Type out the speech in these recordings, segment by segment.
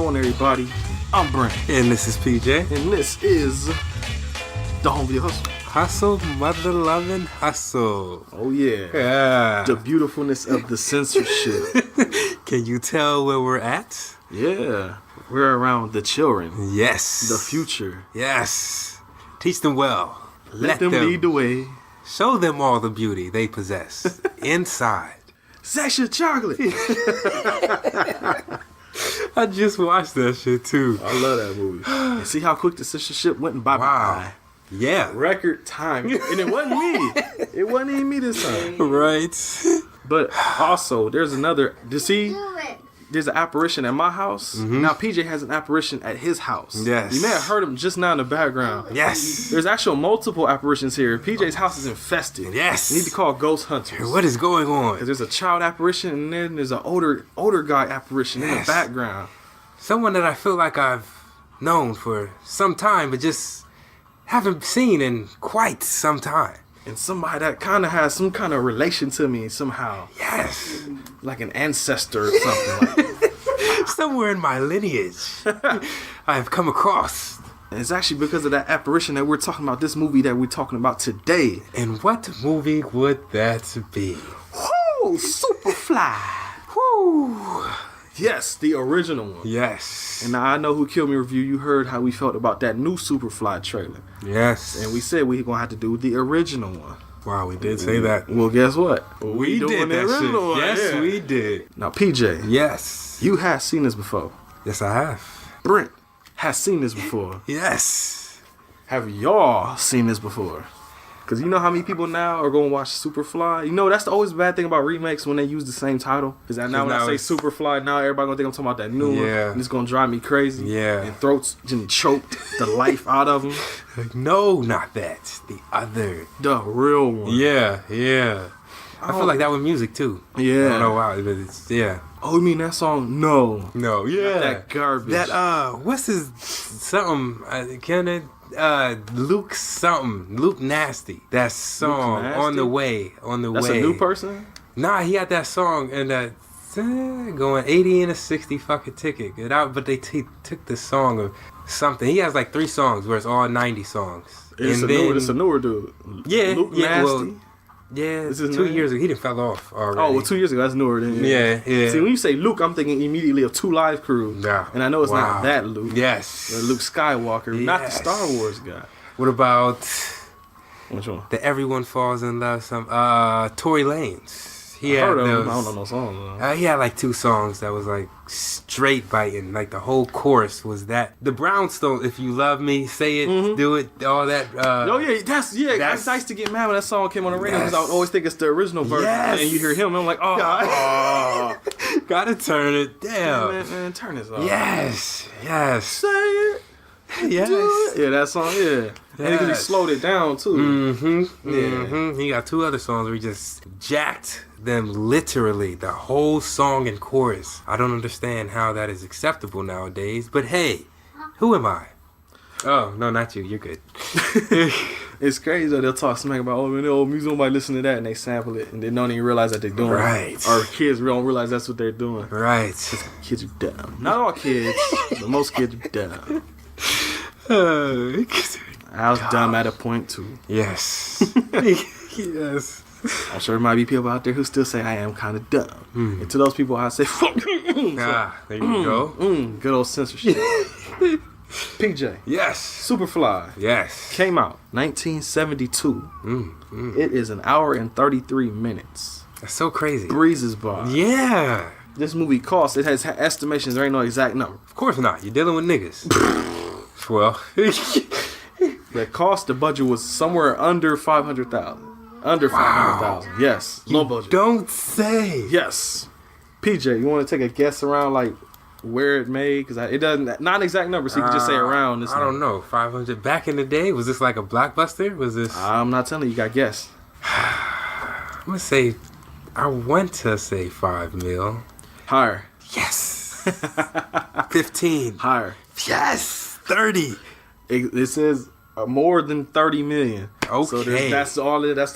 on, everybody? I'm Brent. And this is PJ. And this is the Home Video Hustle. Hustle, mother loving hustle. Oh, yeah. Yeah. The beautifulness of the censorship. Can you tell where we're at? Yeah. We're around the children. Yes. The future. Yes. Teach them well. Let them lead the way. Show them all the beauty they possess inside. Section chocolate. I just watched that shit too. I love that movie. And see how quick the censorship went and bye-bye. Wow. Yeah. Record time. And it wasn't me. It wasn't even me this time. Right. But also, there's another... There's an apparition at my house. Mm-hmm. Now PJ has an apparition at his house. Yes. You may have heard him just now in the background. Yes. There's actual multiple apparitions here. PJ's house is infested. Yes. You need to call ghost hunters. What is going on? Because there's a child apparition and then there's an older guy apparition in the background. Someone that I feel like I've known for some time, but just haven't seen in quite some time. And somebody that kind of has some kind of relation to me somehow. Yes. Like an ancestor or something. Somewhere in my lineage, I have come across. And it's actually because of that apparition that we're talking about, this movie that we're talking about today. And what movie would that be? Woo! Superfly! Woo! Yes, the original one. Yes. And now I Know Who Killed Me review, you heard how we felt about that new Superfly trailer. Yes. And we said we gonna have to do the original one. Wow, we did say that. Well, guess what? We did that shit. One. Yes, yeah. we did. Now, PJ. Yes. You have seen this before. Yes, I have. Brent has seen this before. Yes. Have y'all seen this before? Because you know how many people now are going to watch Superfly? You know, that's the always bad thing about remakes when they use the same title. Is that now when I say Superfly, now everybody going to think I'm talking about that new one. And it's going to drive me crazy. Yeah. And throats getting choked the life out of them. No, not that. The other. The real one. Yeah, yeah. I feel like that with music too. Yeah. I don't know why, but it's, yeah. Oh, you mean that song? No. No, yeah. Not that garbage. That, what's his, something, Luke something, Luke Nasty. That song, On the Way. That's a new person? Nah, he had that song and that, going 80 and a 60 fucking ticket. But they took the song of something. He has like 3 songs where it's all 90 songs. It's a newer dude. Yeah. Luke yeah, Nasty? well, yeah, this is 2 years ago. He didn't fell off already. Oh, well, 2 years ago. That's newer than yeah. See, when you say Luke, I'm thinking immediately of 2 Live Crew. Yeah. And I know it's not that Luke. Yes. Luke Skywalker, not the Star Wars guy. What about which one? The Everyone Falls in Love Tory Lanez. I heard of him. I don't know no songs. He had like 2 songs that was like straight biting. Like the whole chorus was that. The Brownstone, If You Love Me, Say It, Do It, all that. I used to get mad when that song came on the radio because I would always think it's the original version. Yes. And you hear him, and I'm like, oh. Gotta turn it down. Man, turn this off. Yes. Say it. Yes. Yeah, that song, yeah. And because he slowed it down, too. Mm-hmm. Yeah. Mm-hmm. He got 2 other songs where he just jacked them literally, the whole song and chorus. I don't understand how that is acceptable nowadays, but hey, who am I? Oh, no, not you. You're good. It's crazy though. They'll talk smack about, oh, man, the old music, nobody listen to that, and they sample it, and they don't even realize that they're doing it. Or kids don't realize that's what they're doing. Right. Kids are dumb. Not all kids, but most kids are dumb. I was dumb at a point too. Yes. Yes. I'm sure there might be people out there who still say I am kind of dumb. And to those people, I say, fuck. There you go. Good old censorship. PJ. Yes. Superfly. Yes. Came out 1972. It is an hour and 33 minutes. That's so crazy. Breezes by. Yeah. This movie costs, it has estimations, there ain't no exact number. Of course not. You're dealing with niggas. Well. The cost, the budget was somewhere under 500,000. Under 500,000. Yes. Low budget. Don't say. Yes. PJ, you want to take a guess around like where it made? Because it doesn't, not an exact number, so you can just say around this I don't know. 500. Back in the day, was this like a blockbuster? Was this? I'm not telling you, you got to guess. I'm going to say, I want to say 5 mil. Higher. Yes. 15. Higher. Yes. 30. It says more than 30 million. Okay. So that's the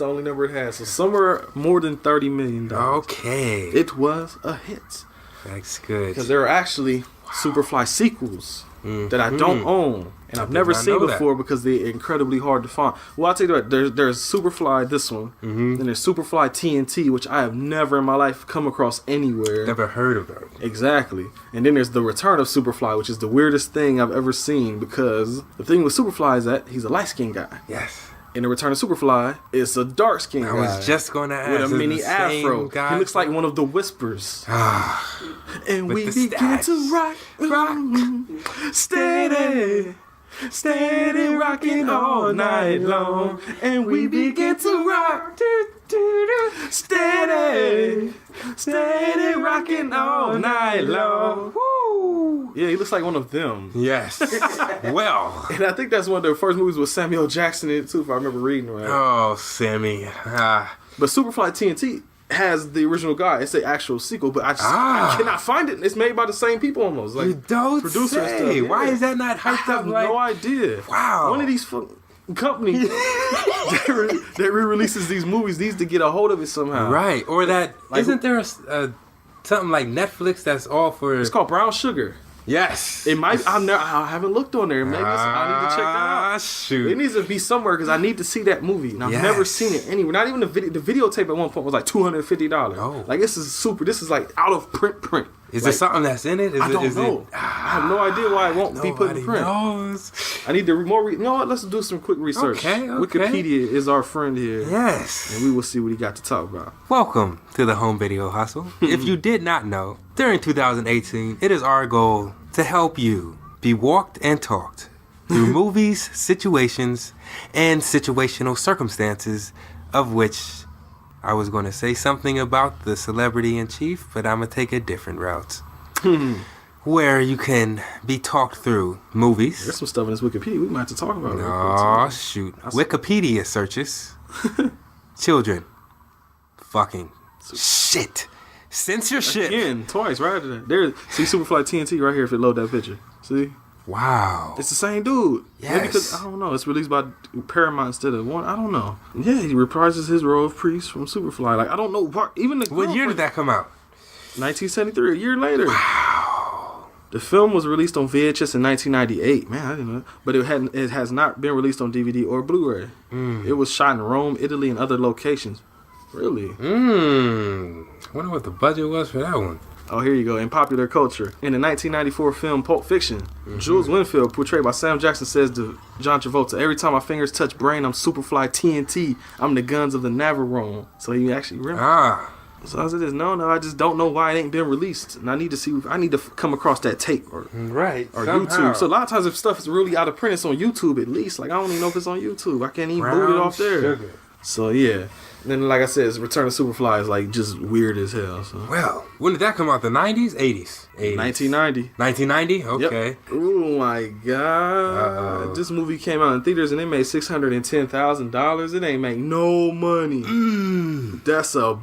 only number it has. So somewhere more than $30 million. Okay. It was a hit. That's good. Because there are actually Superfly sequels that I don't own. And I've never seen before because they're incredibly hard to find. Well, I'll tell you what, there's Superfly, this one. Then there's Superfly TNT, which I have never in my life come across anywhere. Never heard of it. Exactly. And then there's the Return of Superfly, which is the weirdest thing I've ever seen because the thing with Superfly is that he's a light-skinned guy. Yes. In the Return of Superfly, it's a dark-skinned guy. I was just going to ask. With a mini afro. He looks like one of the Whispers. And we begin to rock. Steady. Steady rocking all night long, and we begin to rock. Steady, steady rocking all night long. Woo! Yeah, he looks like one of them. Yes. Well. And I think that's one of the first movies with Samuel Jackson in it too, if I remember reading right. Oh, Sammy. But Superfly TNT has the original guy. It's the actual sequel, but I cannot find it. It's made by the same people almost. Like, you don't producer say. And stuff. Yeah. Why is that not hyped up? I have no idea. Wow. One of these companies that re-releases these movies needs to get a hold of it somehow. Right. Or that, like, isn't there something like Netflix that's all for... It's called Brown Sugar. Yes. It might. I haven't looked on there. Maybe I need to check that out. Shoot. It needs to be somewhere because I need to see that movie. And I've never seen it anywhere. Not even the video. The videotape at one point was like $250. Oh. Like this is super. This is like out of print. Is there something that's in it? I don't know. I have no idea why it won't be put in print. Knows. I need to you know what? Let's do some quick research. Okay. Wikipedia is our friend here. Yes. And we will see what he got to talk about. Welcome to the Home Video Hustle. If you did not know, during 2018, it is our goal to help you be walked and talked through movies, situations, and situational circumstances of which I was going to say something about the celebrity in chief, but I'm going to take a different route. Where you can be talked through movies. There's some stuff in this Wikipedia we might have to talk about. Oh, shoot. Wikipedia searches. Children. Fucking shit. Censorship. Again, twice, right after that. See Superfly TNT right here if it load that picture. See? Wow. It's the same dude. Yes. Maybe because, I don't know, it's released by Paramount instead of one. I don't know. Yeah, he reprises his role of Priest from Superfly. Like, I don't know. Even the What year did that come out? 1973, a year later. Wow. The film was released on VHS in 1998. Man, I didn't know. But it has not been released on DVD or Blu-ray. It was shot in Rome, Italy, and other locations. Really? I wonder what the budget was for that one. Oh, here you go. In popular culture. In the 1994 film Pulp Fiction, Jules Winfield, portrayed by Sam Jackson, says to John Travolta, "Every time my fingers touch brain, I'm Superfly TNT. I'm the guns of the Navarone." So he actually remember. So I said, no, I just don't know why it ain't been released. And I need to come across that tape or YouTube. So a lot of times if stuff is really out of print, it's on YouTube at least. Like, I don't even know if it's on YouTube. I can't even boot it off there. Sugar. So yeah. And then, like I said, Return of Superfly is like just weird as hell. So. Well, when did that come out? The 90s? 80s? 1990. 1990? Okay. Yep. Oh my God. This movie came out in theaters and it made $610,000. It ain't make no money. That's a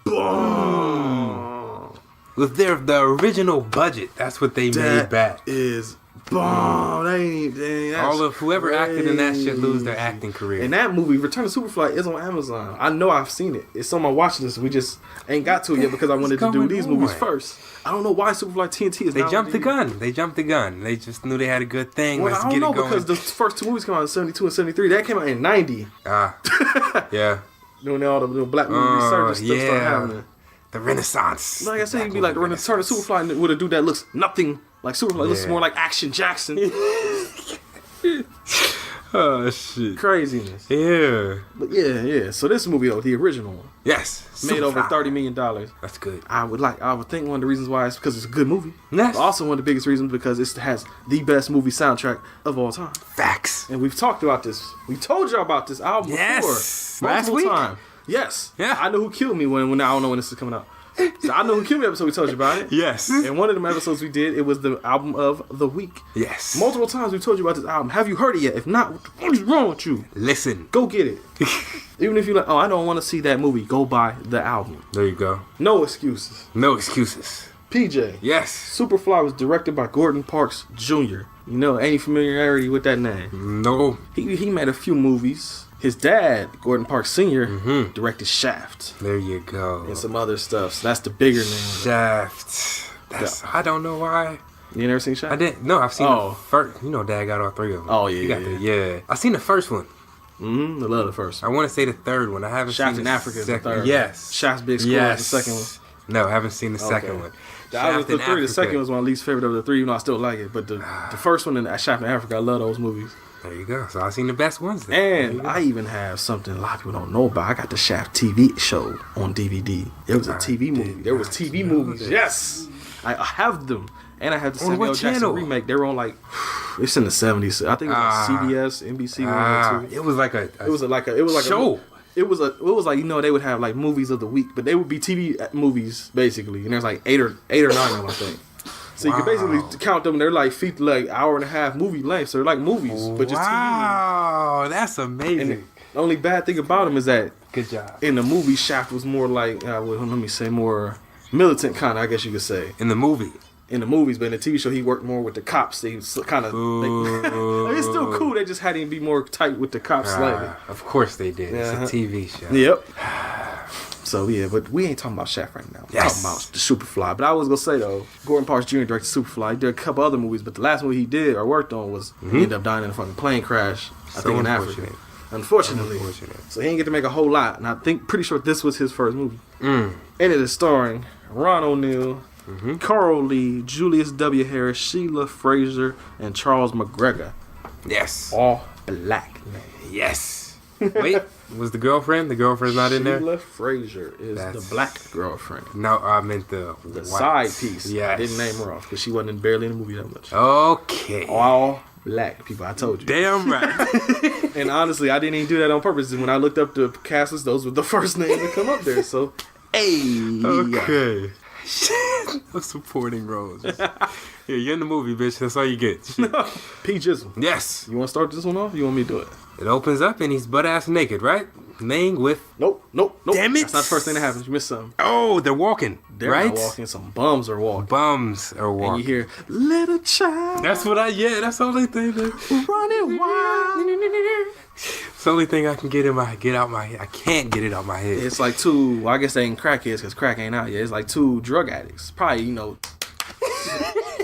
bomb. With the original budget, that's what they made back. Is bomb. All of whoever acted in that shit lose their acting career. And that movie, Return of Superfly, is on Amazon. I know I've seen it. It's on my watch list. We just ain't got to it yet because I wanted to do these movies first. I don't know why Superfly TNT is. They jumped the gun. They just knew they had a good thing. Well, I don't know because the first two movies came out in 72 and 73. That came out in 90. Yeah. When all the black movie resurgence stuff started happening. The Renaissance. Like I said, you'd be like the Return of Superfly with a dude that looks nothing like Superfly. Looks more like Action Jackson. Oh shit! Craziness. Yeah. But yeah. So this movie though, the original one. Yes. Made over $30 million. That's good. I would think one of the reasons why is because it's a good movie. Yes. But also one of the biggest reasons because it has the best movie soundtrack of all time. Facts. And we've talked about this. We told y'all about this album before. Last week. Time. Yes. Yeah. I Know Who Killed Me when I don't know when this is coming out. So I Know Who Killed Me episode we told you about it. Yes. And one of them episodes we did, it was the album of the week. Yes. Multiple times we told you about this album. Have you heard it yet? If not, what is wrong with you? Listen. Go get it. Even if you're like, oh, I don't want to see that movie, go buy the album. There you go. No excuses. No excuses. PJ. Yes. Superfly was directed by Gordon Parks Jr. You know, any familiarity with that name? No. He made a few movies. His dad, Gordon Parks Sr., directed Shaft. There you go. And some other stuff. So that's the bigger name. Shaft. I don't know why. You never seen Shaft? I didn't. No, I've seen the first. You know, Dad got all 3 of them. Oh yeah, yeah. I seen the first one. I love the first one. I want to say the third one. I haven't Shaft seen in Africa is the third. Yes. Shaft's Big Score is the second one. No, I haven't seen the second one. Out of the 3, the second was my least favorite of the 3, even though I still like it. But the first one, Shaft in Africa, I love those movies. There you go. So I've seen the best ones then. And I even have something a lot of people don't know about. I got the Shaft TV show on DVD. It was a TV movie. There was TV movies. Yes. I have them. And I have the Samuel Jackson remake. They were on like, it's in the 70s. I think it was like CBS, NBC, 1 or 2. It was like a show. It was like, you know, they would have like movies of the week, but they would be TV movies basically. And there's like 8 or 9 of them, I think. So you can basically count them. They're like hour and a half movie length. So they're like movies, but just TV. Wow, that's amazing. And the only bad thing about them is that good job. In the movie, Shaft was more like, more militant kind of, I guess you could say. In the movie. In the movies, but in the TV show, he worked more with the cops. They kind of, it's still cool. They just had him be more tight with the cops slightly. Of course they did. It's a TV show. Yep. So yeah, but we ain't talking about Shaft right now. We're talking about the Superfly. But I was gonna say though, Gordon Parks Jr. directed Superfly. He did a couple other movies, but the last movie he did or worked on was he ended up dying in a fucking plane crash. I think in Africa. Unfortunately. So he didn't get to make a whole lot, and pretty sure this was his first movie. And it is starring Ron O'Neal, Carl Lee, Julius W. Harris, Sheila Fraser, and Charles McGregor. Yes. All black. Yes. Wait, was the girlfriend? The girlfriend's not in there? Sheila Fraser is the black girlfriend. No, I meant the side piece. Yeah, I didn't name her off because she wasn't barely in the movie that much. Okay. All black people, I told you. Damn right. And honestly, I didn't even do that on purpose. When I looked up the cast list, those were the first names that come up there. So, hey. Okay. Supporting roles. Yeah, you're in the movie, bitch. That's all you get. P. Jizzle. Yes. You want to start this one off? Or you want me to do it? It opens up and he's butt ass naked, right? Laying with. Nope. Damn it! That's not the first thing that happens. You missed something. Oh, they're walking. They're not walking. Some bums are walking. And you hear little child. That's what that's the only thing that running wild. It's the only thing I can I can't get it out my head. It's like two. Well, I guess they ain't crackheads because crack ain't out yet. It's like two drug addicts. Probably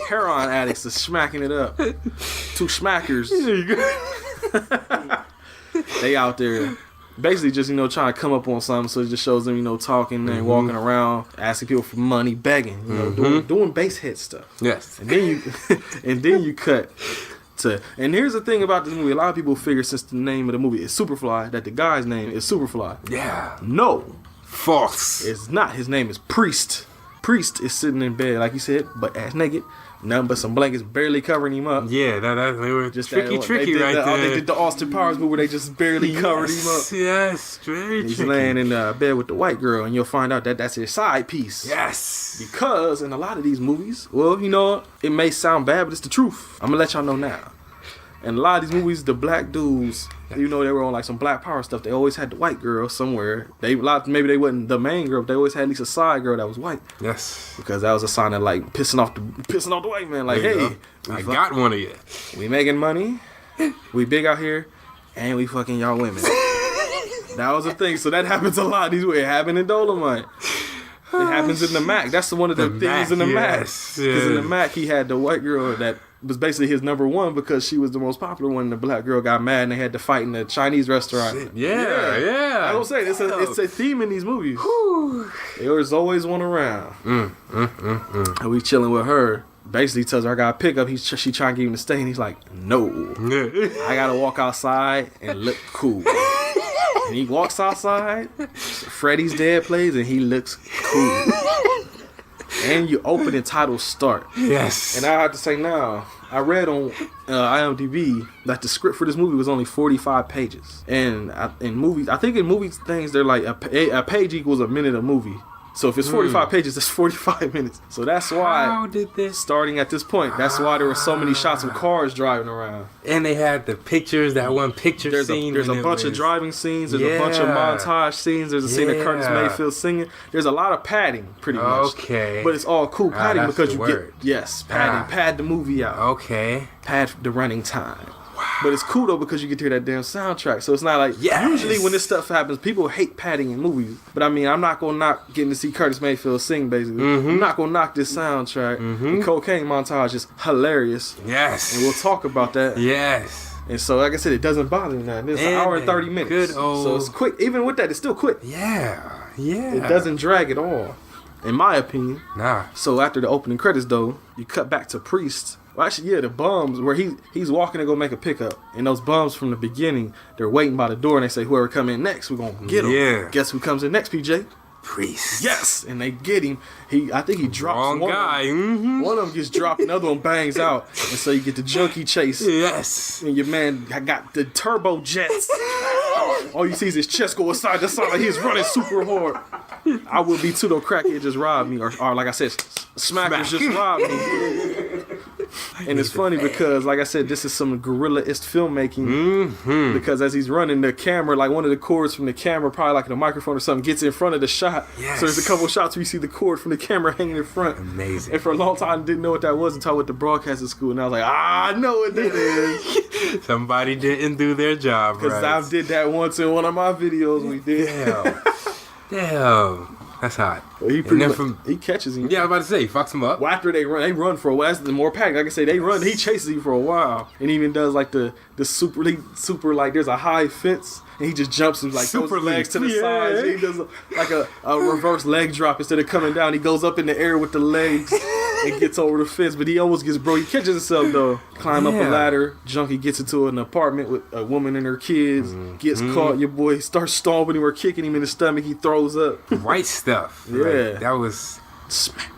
heroin addicts is smacking it up. Two schmackers. There you go. They out there basically just trying to come up on something, so it just shows them talking and walking around asking people for money, begging, doing base hit stuff. Yes. And then you cut to, and here's the thing about this movie: a lot of people figure since the name of the movie is Superfly that the guy's name is Superfly. Yeah. No, false. It's not. His name is Priest. Priest is sitting in bed, like you said, butt ass naked. Nothing but some blankets barely covering him up. Yeah, they were just tricky right there. They did the Austin Powers movie where they just barely covered him up. Yes, very He's tricky. laying in bed with the white girl, and you'll find out that that's his side piece. Yes. Because in a lot of these movies, well, it may sound bad, but it's the truth. I'm going to let y'all know now. In a lot of these movies, the black dudes, they were on like some black power stuff, they always had the white girl somewhere. Maybe they wasn't the main girl, but they always had at least a side girl that was white. Yes. Because that was a sign of like pissing off the white man. Like, hey, I got one of you. We making money, we big out here, and we fucking y'all women. That was the thing. So that happens a lot. It happened in Dolomite. It happens in the Mac. That's one of the things in the Mac. Because in the Mac, he had the white girl that was basically his number one because she was the most popular one. The black girl got mad and they had to fight in the Chinese restaurant. Shit. Yeah. I don't say it's a theme in these movies. There's always one around. And we chilling with her. Basically tells her I got to pick up. She trying to get him to stay, and he's like, no. I got to walk outside and look cool. And he walks outside. Freddy's Dead plays, and he looks cool. And you open and title start. Yes. And I have to say now, I read on IMDb that the script for this movie was only 45 pages. And in movies things, they're like a page equals a minute of movie. So if it's 45 pages, it's 45 minutes. So that's why, how did this? Starting at this point, that's why there were so many shots of cars driving around. And they had the pictures, that one picture scene. There's a bunch of driving scenes. There's a bunch of montage scenes. There's a scene of Curtis Mayfield singing. There's a lot of padding, pretty much. Okay. But it's all cool padding because you get padding. Pad the movie out. Okay. Pad the running time. Wow. But it's cool though because you get to hear that damn soundtrack. So it's not like usually when this stuff happens, people hate padding in movies. But I mean, I'm not gonna knock getting to see Curtis Mayfield sing. Basically, I'm not gonna knock this soundtrack. The cocaine montage is hilarious. Yes, and we'll talk about that. Yes. And so, like I said, it doesn't bother me now. It's an hour and 30 minutes. Good old. So it's quick. Even with that, it's still quick. Yeah. It doesn't drag at all, in my opinion. Nah. So after the opening credits, though, you cut back to Priest. Well, actually, the bums where he's walking to go make a pickup, and those bums from the beginning, they're waiting by the door, and they say, "Whoever come in next, we're gonna get him." Yeah. Guess who comes in next, PJ? Priest. Yes, and they get him. I think he drops Wrong one. guy. One of them gets dropped, another one bangs out, and so you get the junkie chase. Yes. And your man got the turbo jets. All you see is his chest go side to side like he's running super hard. I would be too though. Crackhead just robbed me, or like I said, Smackers just robbed me. And it's funny because, like I said, this is some guerrilla-ist filmmaking. Because as he's running, the camera, like one of the cords from the camera, probably like the microphone or something, gets in front of the shot. Yes. So there's a couple shots where you see the cord from the camera hanging in front. Amazing. And for a long time, I didn't know what that was until I went to broadcasting school, and I was like, I know what that is. Somebody didn't do their job right. Because I did that once in one of my videos we did. Damn. That's hot. Well, he catches him. Yeah, I was about to say, he fucks him up. Well, after they run for a while. That's the more packed. Like I say, they run. He chases him for a while, and even does like the super like there's a high fence, and he just jumps and like throws his legs to the sides. He does like a reverse leg drop instead of coming down. He goes up in the air with the legs and gets over the fence, but he almost gets broke. He catches himself though. Climb up a ladder. Junkie gets into an apartment with a woman and her kids. Gets caught. Your boy starts stomping him or kicking him in the stomach. He throws up. White stuff. Yeah. Right? That was smack.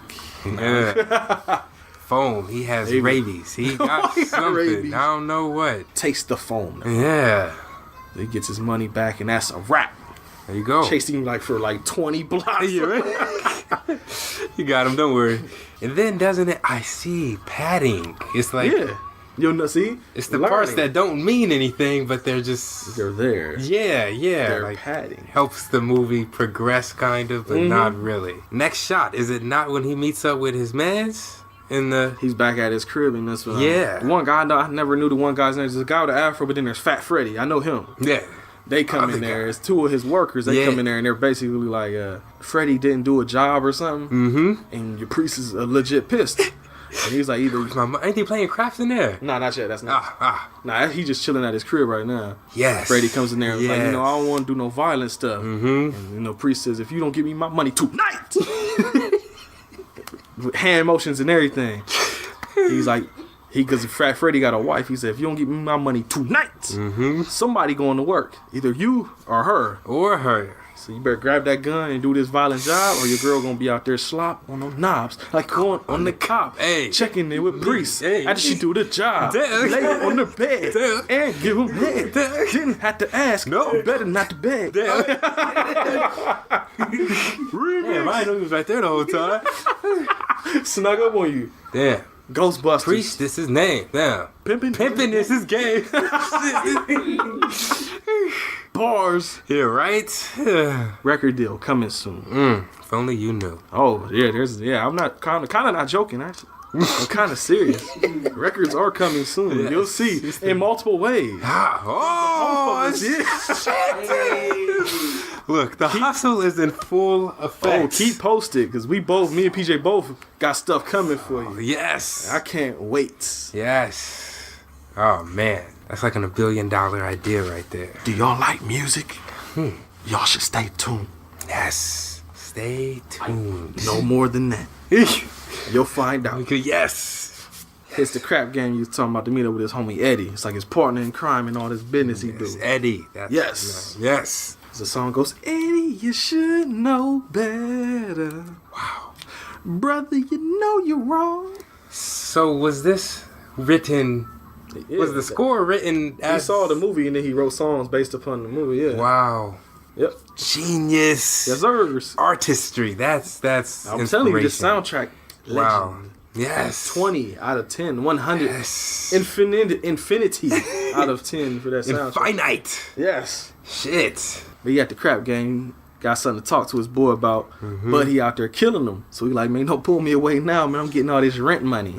Yeah. Foam. He has rabies. He got something. Rabies. I don't know what. Taste the foam. Now. Yeah. He gets his money back, and that's a wrap. There you go. Chased him for 20 blocks. You got him. Don't worry. And then doesn't it? I see padding. It's like you'll know. See, it's the parts that don't mean anything, but they're there. Yeah. They're like padding. Helps the movie progress, kind of, but not really. Next shot, is it not when he meets up with his mans? He's back at his crib, and that's when one guy I never knew the one guy's name. There's a guy with an afro, but then there's Fat Freddy. I know him. Yeah. They come in there. It's two of his workers. They come in there and they're basically like, Freddy didn't do a job or something. And your priest is legit pissed. And he's like, ain't he playing craps in there? Nah, not yet. That's not. Nah, he just chilling at his crib right now. Yes. Freddy comes in there and is like, I don't want to do no violent stuff. And priest says, if you don't give me my money tonight, with hand motions and everything, he's like, because Fat Freddy got a wife, he said, if you don't give me my money tonight, somebody going to work. Either you or her. So you better grab that gun and do this violent job, or your girl gonna be out there slop on them knobs, like going on the cop, checking in with priest after she do the job, lay on the bed and give him head. Didn't have to ask, better not to beg. Damn, I know he was right there the whole time. Snuck up on you. Damn. Ghostbusters. Priest, this is his name. Damn. Pimpin' is his game. Bars. Yeah, right? Record deal coming soon. If only you knew. Oh, yeah, I'm not kind of not joking, actually. I'm kind of serious. Records are coming soon. Yes. You'll see in multiple ways. Look, the hustle is in full effect. Oh, keep posted, because me and PJ both got stuff coming for you. Yes. I can't wait. Yes. Oh, man. That's like $1 billion idea right there. Do y'all like music? Y'all should stay tuned. Yes. Stay tuned. No more than that. You'll find out. Yes. It's the crap game you was talking about to meet up with his homie Eddie. It's like his partner in crime and all this business he do. Eddie. Yes. The song goes, Eddie, you should know better. Wow. Brother, you know you're wrong. So was this written... was the score written as... He saw the movie and then he wrote songs based upon the movie, yeah. Wow. Yep. Genius. Yes, sir. Artistry. That's I'm telling you, this soundtrack, wow. Legend. Yes. 20 out of 10. 100. Yes. Infinity out of 10 for that soundtrack. Infinite. Yes. Shit. But he at the crap game, got something to talk to his boy about, but he out there killing him. So he like, man, don't pull me away now, man. I'm getting all this rent money.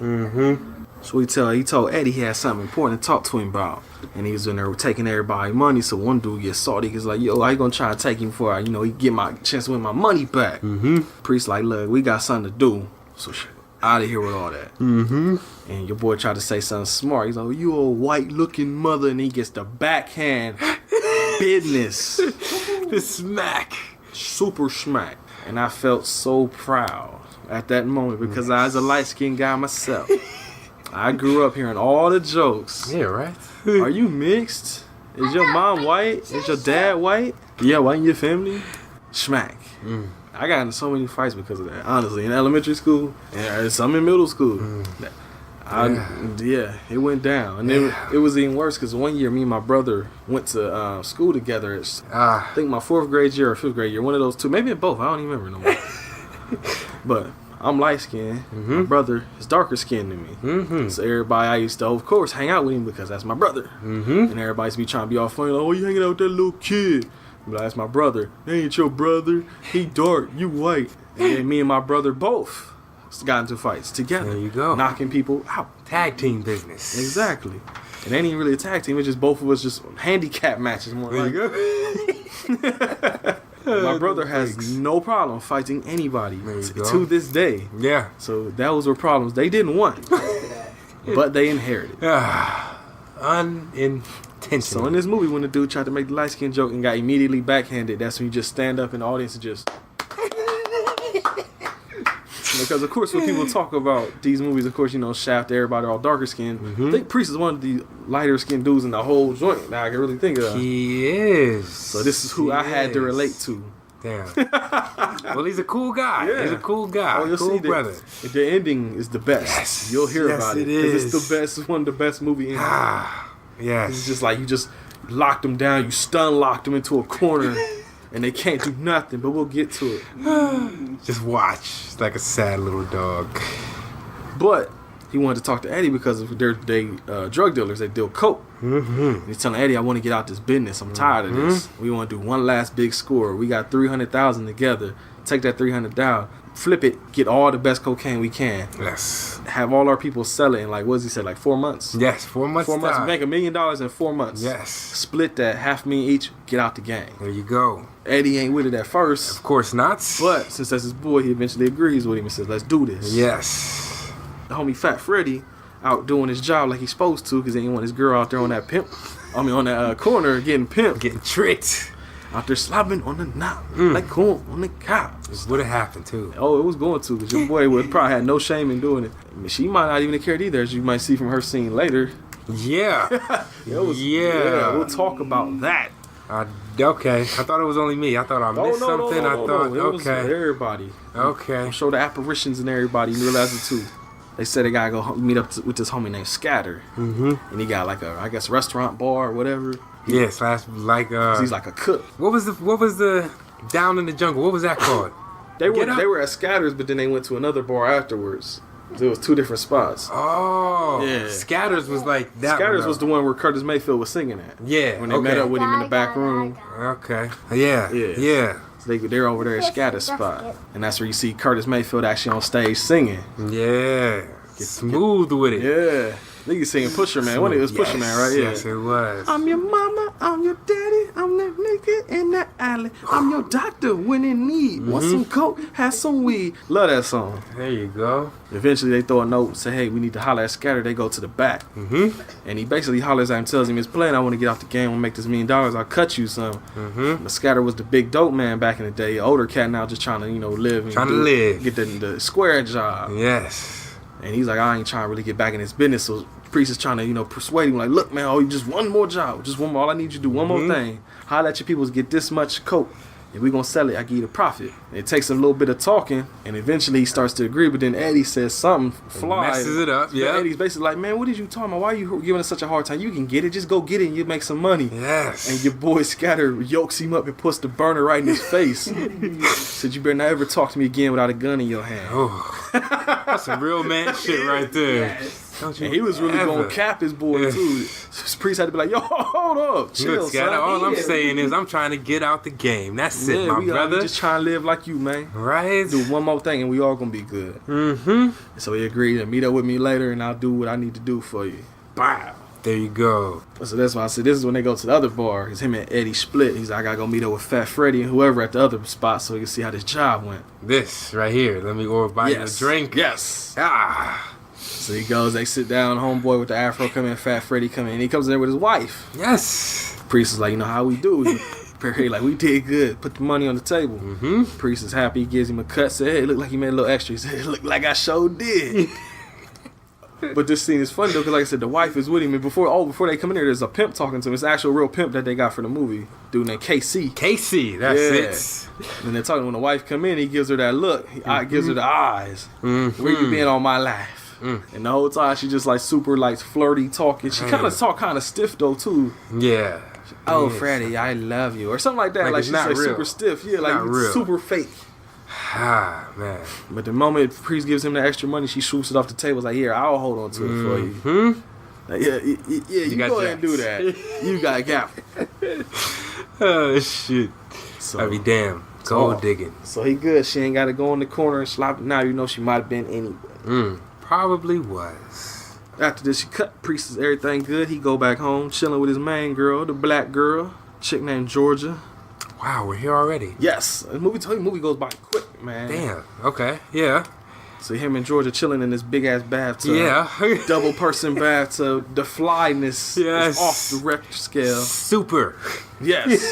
So he told Eddie he had something important to talk to him about. And he was in there taking everybody money. So one dude gets salty. He's like, yo, how you gonna try to take him before he get my chance to win my money back? Priest like, look, we got something to do. So out of here with all that. And your boy tried to say something smart. He's like, you old white looking mother. And he gets the backhand business. The smack. Super smack. And I felt so proud at that moment because I was a light-skinned guy myself. I grew up hearing all the jokes. Yeah, right? Are you mixed? Is your mom white? Is your dad white? Yeah, white in your family? Smack. I got into so many fights because of that, honestly. In elementary school and some in middle school. It went down. And it was even worse because one year me and my brother went to school together. I think my 4th grade year or 5th grade year, one of those two. Maybe both. I don't even remember no more. But I'm light skinned. My brother is darker skinned than me. So everybody, I used to, of course, hang out with him because that's my brother. And everybody used to be trying to be all funny, like, oh, you hanging out with that little kid. But that's my brother. That ain't your brother. He dark, you white. And then me and my brother both got into fights together. There you go. Knocking people out. Tag team business. Exactly. It ain't even really a tag team. It's just both of us just handicap matches. More there you go. My brother has no problem fighting anybody to this day. Yeah. So those were problems they didn't want, but they inherited. Unintentional. So in this movie, when the dude tried to make the light skin joke and got immediately backhanded, that's when you just stand up in the audience and just. Because of course, when people talk about these movies, of course, Shaft, everybody all darker skinned. I think Priest is one of the lighter skinned dudes in the whole joint that I can really think of. He is. So this is who I had to relate to. Damn. Well, he's a cool guy. Yeah. He's a cool guy. Oh, you'll cool see brother. The ending is the best. Yes. You'll hear about it. Because it's the best. It's one of the best movie endings. Yes. It's just like you just locked them down. You stun locked them into a corner. And they can't do nothing, but we'll get to it. Just watch. It's like a sad little dog. But he wanted to talk to Eddie because they drug dealers. They deal coke. And he's telling Eddie, I want to get out this business. I'm tired of this. We want to do one last big score. We got $300,000 together. Take that $300 down. Flip it. Get all the best cocaine we can. Yes. Have all our people sell it in, like, what does he say, like 4 months? Yes, 4 months. 4 months. Make $1 million in 4 months. Yes. Split that, $500,000 each. Get out the game. There you go. Eddie ain't with it at first. Of course not. But since that's his boy, he eventually agrees with him and says, let's do this. Yes. The homie Fat Freddy out doing his job like he's supposed to because he didn't want his girl out there on that on that corner getting pimped. Getting tricked. Out there slobbing on the knob like corn on the cob. It would have happened too. Oh, it was going to because your boy would probably had no shame in doing it. I mean, she might not even have cared either, as you might see from her scene later. Yeah. We'll talk about that. Okay. I thought it was only me. I thought I missed something. It was everybody. Okay. I'm sure the apparitions and everybody realized it too. They said they gotta go meet up with this homie named Scatter. And he got like a, I guess, restaurant bar or whatever. Yes, that's like he's like a cook. What was the Down in the Jungle? What was that called? They were at Scatter's, but then they went to another bar afterwards. There was 2 different spots. Oh, yeah. Scatters was like that. Scatters was the one where Curtis Mayfield was singing at. Yeah, when they met up with him in the back room. Okay. Yeah. So they're over there at Scatter's spot, and that's where you see Curtis Mayfield actually on stage singing. Yeah. Smooth with it. Yeah. I think he's singing Pusher Man. It was Pusher Man, right? Yeah. Yes, it was. I'm your mama, I'm your daddy, I'm that nigga in the alley. I'm your doctor when in need. Want some coke? Have some weed. Love that song. There you go. Eventually, they throw a note, say, hey, we need to holler at Scatter. They go to the back. And he basically hollers at him, tells him his plan. I want to get off the game. I want to make this $1 million. I'll cut you some. But Scatter was the big dope man back in the day. Older cat now just trying to, live. Get the square job. Yes. And he's like, I ain't trying to really get back in this business. So Priest is trying to, persuade him. Like, look, man, just one more job. Just one more. All I need you to do, one more thing. Holler at your people, get this much coke. If we're going to sell it, I give you the profit. And it takes a little bit of talking. And eventually he starts to agree. But then Eddie says something. Fly. Messes it up, yeah. Eddie's basically like, man, what did you talking about? Why are you giving us such a hard time? You can get it. Just go get it and you make some money. Yes. And your boy Scatter yokes him up and puts the burner right in his face. Said, you better not ever talk to me again without a gun in your hand. Oh. That's some real man shit right there. Yes. Don't you? And he was really gonna cap his boy too. Priest had to be like, "Yo, hold up, chill, look, son." All I'm saying is, I'm trying to get out the game. That's it, my brother. We just trying to live like you, man. Right. Do one more thing, and we all gonna be good. So he agreed to meet up with me later, and I'll do what I need to do for you. Wow. There you go. So that's why I said this is when they go to the other bar. Cause him and Eddie split. He's like, I gotta go meet up with Fat Freddy and whoever at the other spot so he can see how this job went. This right here. Let me order buy you a drink. Yes. Ah. So he goes, they sit down, homeboy with the afro come in, Fat Freddy come in, and he comes in there with his wife. Yes. Priest is like, you know how we do. He like, we did good. Put the money on the table. Priest is happy. He gives him a cut. Say, hey, it looked like he made a little extra. He said, it looked like I sure did. But this scene is funny though, because like I said, the wife is with him, and before they come in there, there's a pimp talking to him. It's an actual real pimp that they got for the movie, dude named KC. KC, that's it. And they're talking when the wife come in, he gives her that look. He gives her the eyes. Where you been all my life? And the whole time she just like super like flirty talking. She kind of talk kind of stiff though too. Yeah. Oh, Freddie, I love you, or something like that. Like she's like super stiff. Yeah, like super fake. Ah, man. But the moment Priest gives him the extra money, she swoops it off the table. It's like, here, I'll hold on to it for you. Like, yeah, you go ahead and do that. You got gap. Oh, shit. So, I be damn. Gold digging. So he good. She ain't got to go in the corner and slap it. Now you know she might have been anyway. Probably was. After this, she cut Priest is everything good. He go back home, chilling with his main girl, the black girl, chick named Georgia. Wow, we're here already. Yes, the movie goes by quick, man. Damn. Okay. Yeah. So him and Georgia chilling in this big ass bathtub. Yeah. Double person bathtub. The flyness is off the record scale. Super. Yes.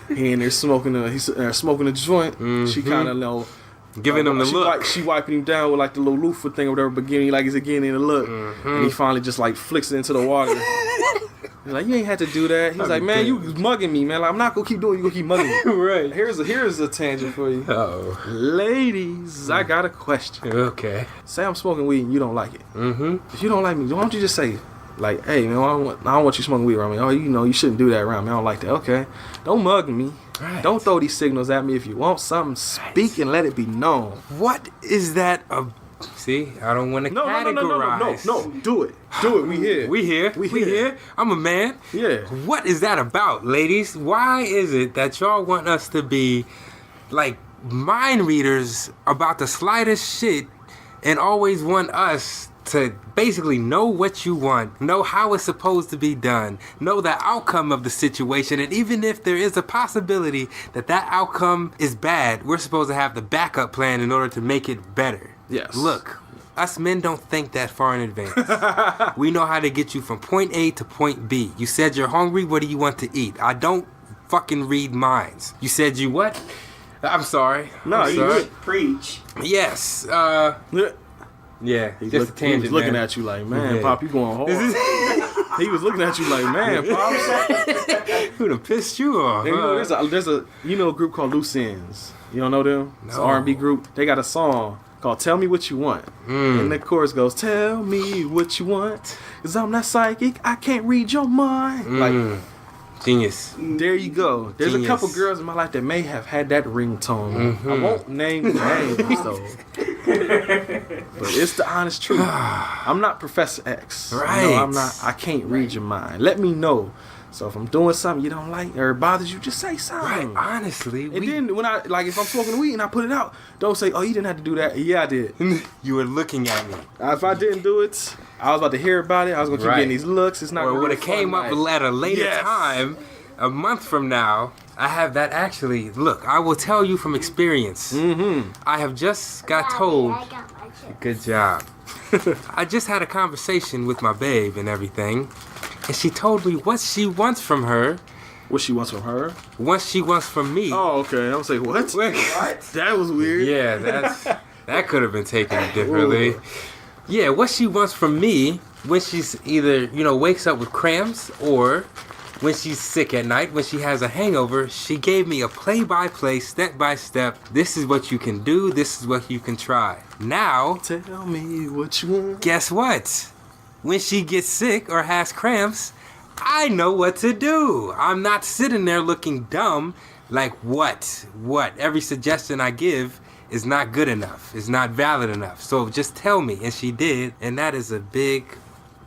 He in there smoking a joint. She kind of giving him the look. She wiping him down with like the little loofah thing or whatever, but giving like he's getting in the look. And he finally just like flicks it into the water. He's like, you ain't had to do that. He's like, man, you mugging me, man. Like, I'm not gonna keep doing it. You gonna keep mugging me. Right. Here's a tangent for you. Oh, ladies, I got a question. Okay. Say I'm smoking weed and you don't like it. If you don't like me, why don't you just say, like, hey man, I don't want you smoking weed around me. Oh, you shouldn't do that around me. I don't like that. Okay. Don't mug me. Right. Don't throw these signals at me. If you want something, speak and let it be known. What is that? See, I don't want to categorize. No, do it. Do it. We here. We here. I'm a man. Yeah. What is that about, ladies? Why is it that y'all want us to be like mind readers about the slightest shit and always want us to basically know what you want, know how it's supposed to be done, know the outcome of the situation, and even if there is a possibility that outcome is bad, we're supposed to have the backup plan in order to make it better. Yes. Look, us men don't think that far in advance. We know how to get you from point A to point B. You said you're hungry, what do you want to eat? I don't fucking read minds. You said you what? I'm sorry. No, I'm sorry. Preach. Yes. Yeah, he was looking at you like, man, Pop, you going hard. He was looking at you like, man, Pop. Who done pissed you off? And, there's a group called Loose Ends. You don't know them? No. It's an R&B group. They got a song called Tell Me What You Want. And the chorus goes, tell me what you want, because I'm not psychic, I can't read your mind. Like, genius. There you go. There's a couple girls in my life that may have had that ringtone. I won't name the names though. But it's the honest truth. I'm not Professor X. Right. No, I'm not. I can't read your mind. Let me know. So if I'm doing something you don't like or it bothers you, just say something. Right. Honestly. And then when if I'm smoking weed and I put it out, don't say, oh, you didn't have to do that. Yeah, I did. You were looking at me. If I didn't do it, I was about to hear about it. I was going to keep getting these looks. It's not. Or would have came up at a later time, a month from now. I have that actually. Look, I will tell you from experience. I have just got told. Good job. I just had a conversation with my babe and everything, and she told me what she wants from her. What she wants from her? What she wants from me. Oh, okay. I'm saying what? What? That was weird. Yeah, that could have been taken differently. Ooh. Yeah, what she wants from me when she's either wakes up with cramps or when she's sick at night, when she has a hangover, she gave me a play-by-play, step-by-step. This is what you can do. This is what you can try. Now, tell me what you want. Guess what? When she gets sick or has cramps, I know what to do. I'm not sitting there looking dumb like what? Every suggestion I give is not good enough. It's not valid enough. So just tell me. And she did. And that is a big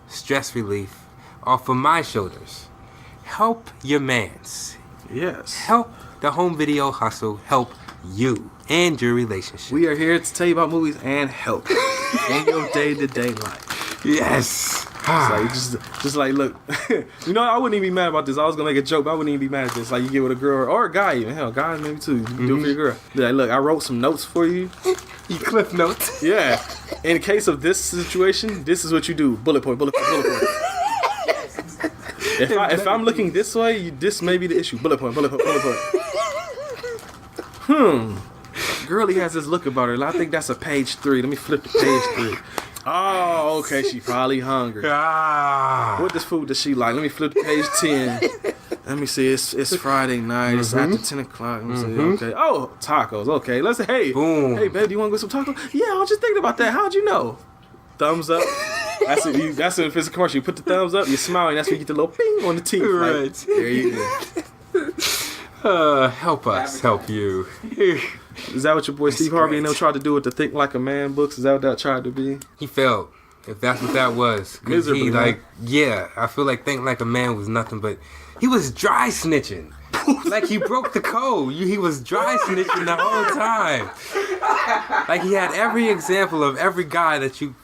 stress relief off of my shoulders. Help your mans. Yes. Help the home video hustle. Help you and your relationship. We are here to tell you about movies and help in your day-to-day life. Yes. It's like, just like, look, you know, I wouldn't even be mad about this. I was gonna make a joke, but I wouldn't even be mad at this. Like, you get with a girl or a guy, even hell, guys maybe too. You can do it for your girl. Be like, look, I wrote some notes for you. You cliff notes. Yeah. In case of this situation, this is what you do. Bullet point, bullet point, bullet point. If I'm looking this way, this may be the issue. Bullet point, bullet point, bullet point. Girlie has this look about her. I think that's a page 3. Let me flip to page 3. Oh, okay. She probably hungry. What this food does she like? Let me flip to page 10. Let me see. It's Friday night. It's after 10 o'clock. Let me see. Okay. Oh, tacos. Okay. Let's say, hey, Boom. Hey, babe, do you want to go some tacos? Yeah, I was just thinking about that. How'd you know? Thumbs up. That's it. That's it. If it's a commercial, you put the thumbs up. You smile, and that's when you get the little ping on the teeth. Right. Like, there you go. Help us. Help you. Is that what your boy Steve Harvey and them tried to do with the Think Like a Man books? Is that what that tried to be? He failed. If that's what that was. Cause Miserably, he I feel like Think Like a Man was nothing but, he was dry snitching. Like he broke the code. He was dry snitching the whole time. Like he had every example of every guy that you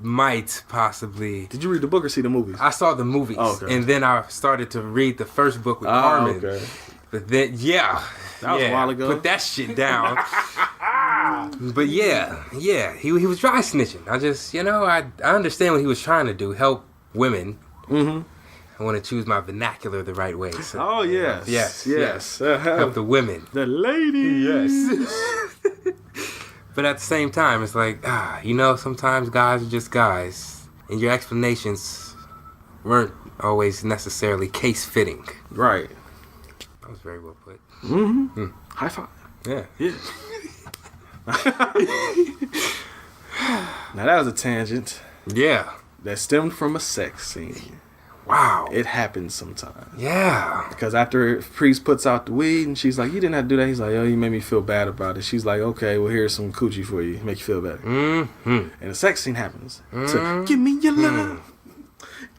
might possibly. Did you read the book or see the movies? I saw the movies. Oh, okay. And then I started to read the first book with Carmen. Okay. But then, that was a while ago. Put that shit down. But yeah, he was dry snitching. I just, I understand what he was trying to do, help women. I want to choose my vernacular the right way. So, yes. Help the women. The ladies. Yes. But at the same time, it's like, sometimes guys are just guys. And your explanations weren't always necessarily case-fitting. Right. That was very well put. High five. Yeah. Now that was a tangent. Yeah. That stemmed from a sex scene. Wow. It happens sometimes. Yeah. Because after Priest puts out the weed and she's like, you didn't have to do that. He's like, you made me feel bad about it. She's like, okay, well, here's some coochie for you. Make you feel better. And the sex scene happens. So, give me your love.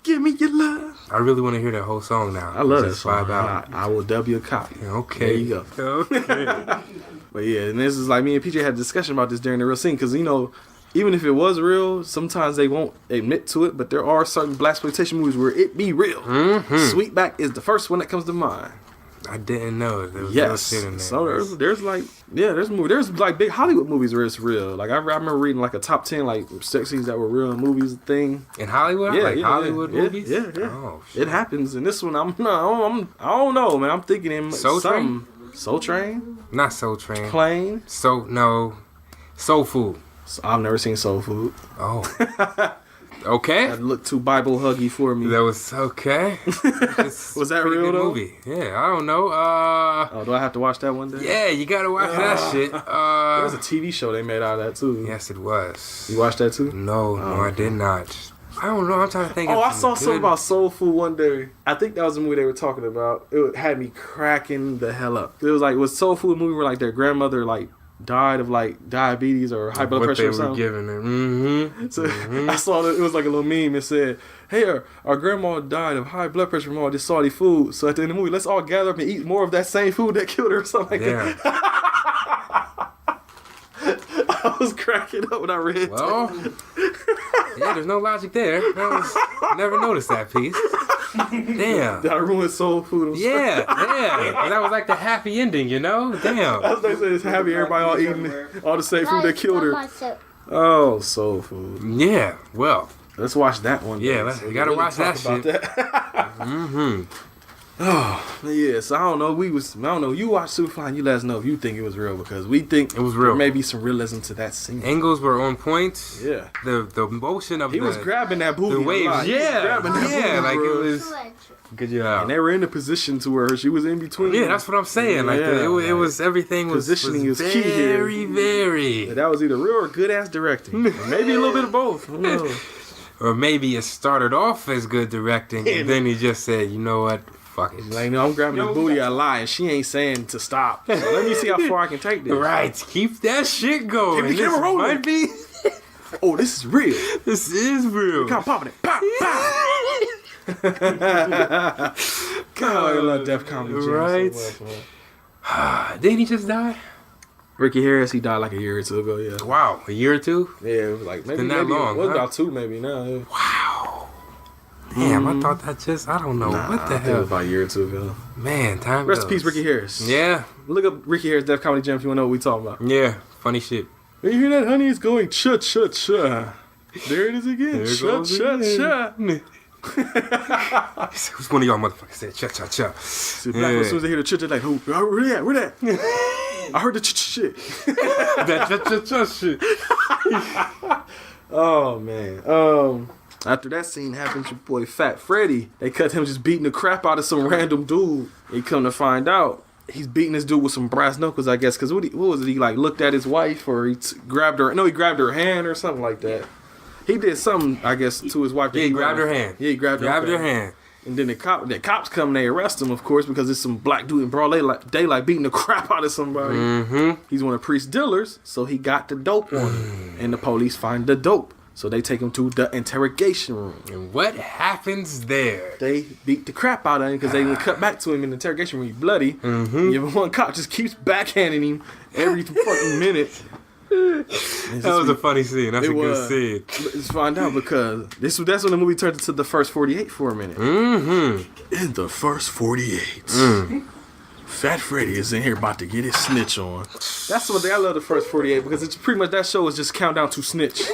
Give me your love. I really want to hear that whole song now. I love that song. I will dub you a copy. Okay. There you go. Okay. But yeah, and this is like me and PJ had a discussion about this during the real scene. Because, even if it was real, sometimes they won't admit to it. But there are certain blaxploitation movies where it be real. Sweetback is the first one that comes to mind. I didn't know there was Yes. shit in there. So there's like big Hollywood movies where it's real. Like I remember reading like a top 10 like sex scenes that were real in movies thing. In Hollywood? Hollywood movies? Yeah. Oh, shit. It happens. And this one I don't know, man. I'm thinking in Soul Train? Soul Train? Not Soul Train. Plane? Soul Food. So I've never seen Soul Food. Oh. Okay. That looked too Bible huggy for me. That was okay. Was that real though? Movie. Yeah, I don't know. Do I have to watch that one day? Yeah, you gotta watch that shit. There was a TV show they made out of that too. Yes, it was. You watched that too? No, I did not. I don't know. I'm trying to think. I saw something about Soul Food one day. I think that was the movie they were talking about. It had me cracking the hell up. It was Soul Food movie where like their grandmother like died of like diabetes or high blood pressure or something. What they were giving her. So I saw that it was like a little meme. It said, "Hey, our grandma died of high blood pressure from all this salty food. So at the end of the movie, let's all gather up and eat more of that same food that killed her," or something like that. I was cracking up when I read that. Yeah, there's no logic there. Never noticed that piece. Damn. Did I ruin Soul Food? Yeah. That was like the happy ending, Damn. That's what they said. It's happy. Everybody all eating all the same food that killed her. Oh, Soul Food. Yeah. Well, let's watch that one. Yeah, you gotta watch that shit. Oh, yeah. So I don't know. You watched Superfly and you let us know if you think it was real because we think it was real. There may be some realism to that scene. Angles were on point. Yeah. The motion of he was grabbing that booty. The waves. Yeah. Like it was. Good job. And they were in a position to where she was in between. Yeah, that's what I'm saying. Like it was everything was positioning is key here. Very. That was either real or good ass directing. Maybe a little bit of both. Or maybe it started off as good directing and then he just said, you know what? fuck it. Like, no, I'm grabbing the booty a lot, and she ain't saying to stop. So let me see how far I can take this. Right, keep that shit going. Keep the camera rolling. Might be. Oh, this is real. This is real. Come popping it. Pop, pop. God, I love Def Comedy Jam right. so much, man. Didn't he just die? Ricky Harris, he died like a year or two ago, yeah. Wow, a year or two? Yeah, it was like maybe that long, it was huh? about 2 maybe now. Yeah. Wow. Damn, I thought that I don't know. What the I think hell? it was about a year or 2 ago. Man, time Rest in goes. peace, Ricky Harris. Yeah. Look up Ricky Harris Def Comedy Jam if you want to know what we talking about. Yeah, funny shit. When you hear that, honey, it's going cha-cha-cha. There it is again. Cha-cha-cha. Who's one of y'all motherfuckers said cha-cha-cha? See, black as soon as they hear the cha-cha, like, who? Where that? Where that? I heard the cha-cha shit. That cha-cha-cha shit. Oh, man. After that scene happens, your boy Fat Freddy, they cut him just beating the crap out of some random dude. He come to find out, he's beating this dude with some brass knuckles, I guess. Because what was it? He like looked at his wife, or he grabbed her. No, he grabbed her hand or something like that. He did something, I guess, to his wife. Yeah, he grabbed her hand. Yeah, he grabbed her hand. And then the cops come and they arrest him, of course, because it's some black dude in broad daylight beating the crap out of somebody. Mm-hmm. He's one of Priest's dealers, so he got the dope on him. And the police find the dope. So they take him to the interrogation room. And what happens there? They beat the crap out of him because they cut back to him in the interrogation room. He's bloody. Mm-hmm. Yeah, but one cop just keeps backhanding him every fucking minute. That was a funny scene. That's a good scene. Let's find out because that's when the movie turned into the first 48 for a minute. Mm-hmm. In the first 48, Fat Freddy is in here about to get his snitch on. That's what I love the first 48 because it's pretty much that show is just countdown to snitch.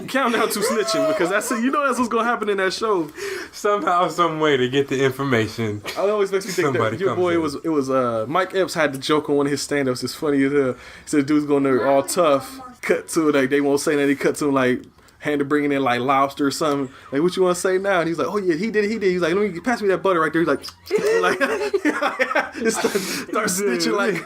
Countdown to snitching because that's what's gonna happen in that show. Somehow, some way to get the information. I always makes me think that your boy it was Mike Epps had the joke on one of his stand-ups. It's funny as hell. He said dude's going there all tough. Cut to it like they won't say that. He cut to him like hand to bringing in like lobster or something. Like, what you want to say now? And he's like, oh yeah, he did. He's like, let me pass me that butter right there. He's like, start snitching like.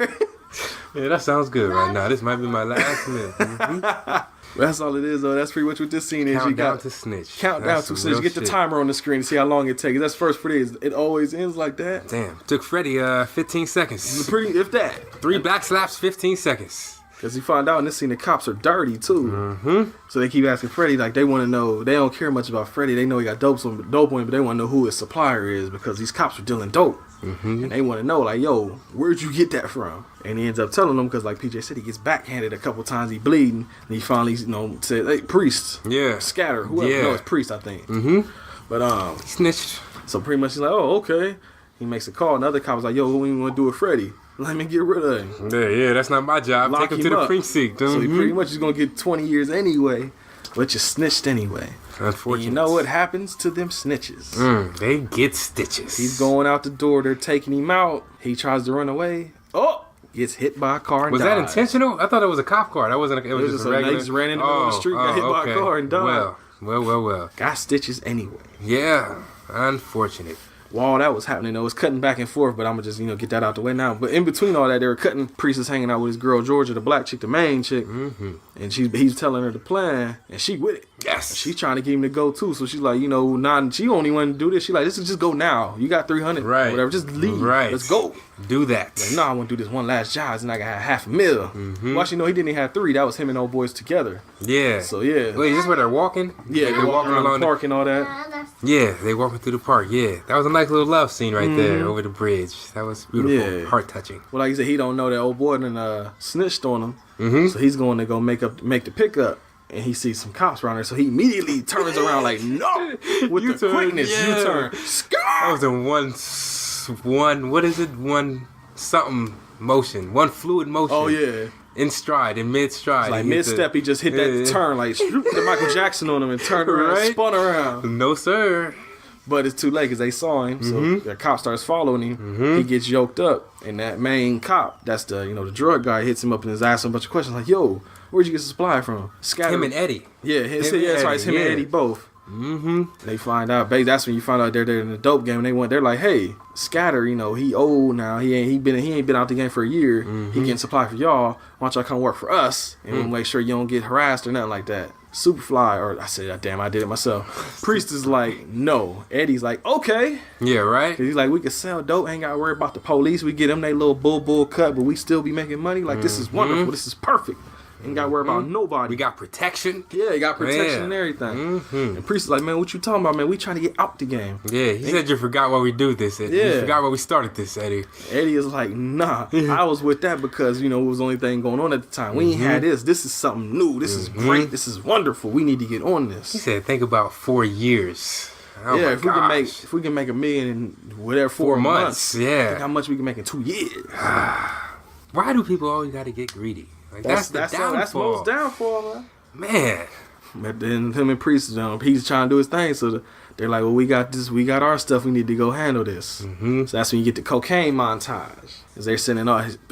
Yeah, that sounds good right now. This might be my last minute. Mm-hmm. That's all it is, though. That's pretty much what this scene is. Countdown to snitch. Countdown to snitch. Get the timer on the screen to see how long it takes. That's first Freddy. It always ends like that. Damn. Took Freddy 15 seconds. If that. 3 back slaps, 15 seconds. Because he found out in this scene the cops are dirty, too. Mm-hmm. So they keep asking Freddy, like, they want to know. They don't care much about Freddy. They know he got dope on him, but they want to know who his supplier is because these cops are dealing dope. Mm-hmm. And they want to know, like, yo, where'd you get that from? And he ends up telling them because, like PJ said, he gets backhanded a couple times. He bleeding. And he finally, said, hey, priest. Yeah. Scatter. Whoever. Yeah. No, it's priest, I think. Mm-hmm. But, snitched. So pretty much he's like, oh, okay. He makes a call. Another cop was like, yo, what do you want to do with Freddy? Let me get rid of him. Yeah, that's not my job. Lock Take him to the precinct. Mm-hmm. So he pretty much is going to get 20 years anyway, but you snitched anyway. Unfortunate. And you know what happens to them snitches? They get stitches. He's going out the door. They're taking him out. He tries to run away. Oh! Gets hit by a car and was dies. that intentional? I thought it was a cop car. That wasn't. It was just a regular. He just ran in the middle of the street, got hit by a car and died. Well. Got stitches anyway. Yeah. Unfortunate. While that was happening, though, it was cutting back and forth, but I'm going to just, get that out the way now. But in between all that, they were cutting. Priest is hanging out with his girl, Georgia, the black chick, the main chick. Mm-hmm. And he's telling her the plan, and she with it. Yes. And she's trying to get him to go, too. So she's like, she only want to do this. She's like, this is just go now. You got 300. Right. Whatever. Just leave. Right. Let's go. Do that. Like, no, I want to do this one last job, and I got $500,000. Mm-hmm. Well, actually, no, he didn't even have 3. That was him and old boys together. Yeah. So, yeah. Wait, is this where they're walking? Yeah, they're walking around the park and all that. Yeah, they walking through the park. Yeah, that was a nice little love scene right there over the bridge. That was beautiful, heart touching. Well, like you said, he don't know that old boy done snitched on him, Mm-hmm. so he's going to go make the pickup, and he sees some cops around there, so he immediately turns around like no, with the quickness, U-turn. That was in one. What is it? One something motion. One fluid motion. Oh yeah. In stride, in mid stride. Like mid step, he just hit that turn, like the Michael Jackson on him and turned around, spun around. No sir. But it's too late because they saw him, so the cop starts following him. Mm-hmm. He gets yoked up, and that main cop, that's the the drug guy, hits him up and is asking a bunch of questions like, "Yo, where'd you get the supply from?" Scatter. Him and Eddie. Yeah, that's right. It's him and Eddie both. Mm-hmm. They find out. That's when you find out they're in the dope game. And they're like, "Hey, Scatter, he old now. He ain't been out the game for a year. He getting supply for y'all. Why don't y'all come work for us and we'll make sure you don't get harassed or nothing like that." Superfly, or I said, damn, I did it myself. Priest is like, no. Eddie's like, okay. Yeah, right? Cause he's like, we can sell dope, ain't gotta worry about the police. We get them they little bull cut, but we still be making money. Like, this is wonderful. This is perfect. Ain't gotta worry about nobody. We got protection. Yeah, you got protection and everything. And Priest is like, man, what you talking about, man? We trying to get out the game. Yeah, he said you forgot why we do this. You forgot why we started this, Eddie. Eddie is like, nah, I was with that because, it was the only thing going on at the time. We ain't had this. This is something new. This is great. This is wonderful. We need to get on this. He said, think about 4 years. Oh yeah, if we can make $1 million in whatever 4 months, yeah. Think how much we can make in 2 years. Why do people always got to get greedy? Like that's downfall. That's most downfall, man. But then him and Priest, he's trying to do his thing. So they're like, well, we got this. We got our stuff. We need to go handle this. So that's when you get the cocaine montage. Because they're sending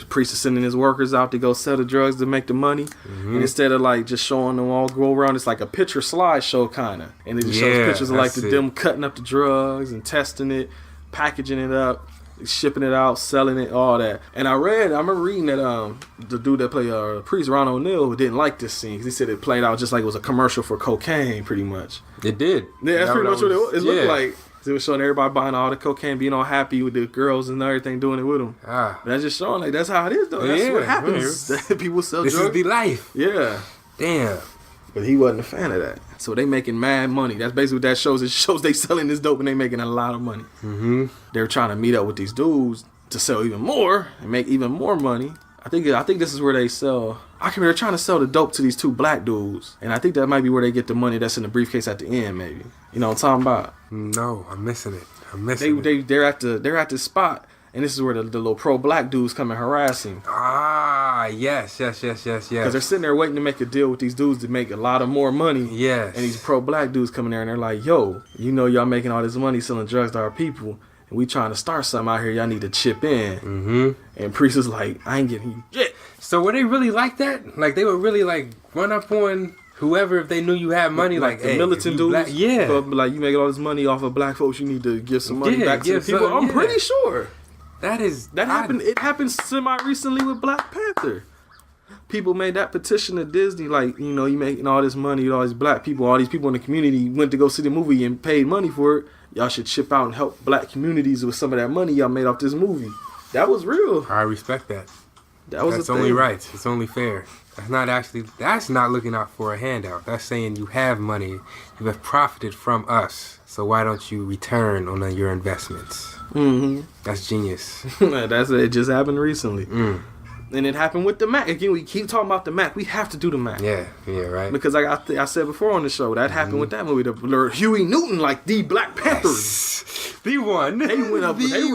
Priest is sending his workers out to go sell the drugs to make the money. And instead of like just showing them all go around, it's like a picture slideshow kind of. And it just shows pictures of like them cutting up the drugs and testing it, packaging it up, shipping it out, selling it, all that. And I remember reading that the dude that played Priest, Ron O'Neal, didn't like this scene because he said it played out just like it was a commercial for cocaine, pretty much. It did. Yeah, that's pretty much what it looked like. It was showing everybody buying all the cocaine, being all happy with the girls and everything, doing it with them. But that's just showing like that's how it is, though. That's what happens. People sell drugs. This is the life. Yeah. Damn. But he wasn't a fan of that. So they making mad money. That's basically what that shows. It shows they selling this dope and they making a lot of money. They're trying to meet up with these dudes to sell even more and make even more money. I think this is where they sell. They're trying to sell the dope to these 2 black dudes, and I think that might be where they get the money that's in the briefcase at the end. Maybe you know what I'm talking about? No, I'm missing it. They're at the spot. And this is where the little pro-black dudes come and harass him. Yes. Because they're sitting there waiting to make a deal with these dudes to make a lot of more money. Yes. And these pro-black dudes coming there and they're like, yo, y'all making all this money selling drugs to our people. And we trying to start something out here. Y'all need to chip in. And Priest is like, I ain't getting you shit. So were they really like that? Like they would really like run up on whoever if they knew you had money, like the hey, militant dudes, black, like you making all this money off of black folks, you need to give some money back to the people. I'm pretty sure that happened. It happened semi recently with Black Panther. People made that petition to Disney, like you making all this money with all these black people, all these people in the community went to go see the movie and paid money for it. Y'all should chip out and help black communities with some of that money y'all made off this movie. That was real. I respect that. That's only right. It's only fair. That's not looking out for a handout. That's saying you have money, you have profited from us, so why don't you return on your investments? That's genius. It just happened recently. And it happened with the Mac. Again, we keep talking about the Mac. We have to do the Mac. Yeah, right. Because I said before on the show, that happened with that movie. The Huey Newton, like the Black Panthers. The one. They went up. They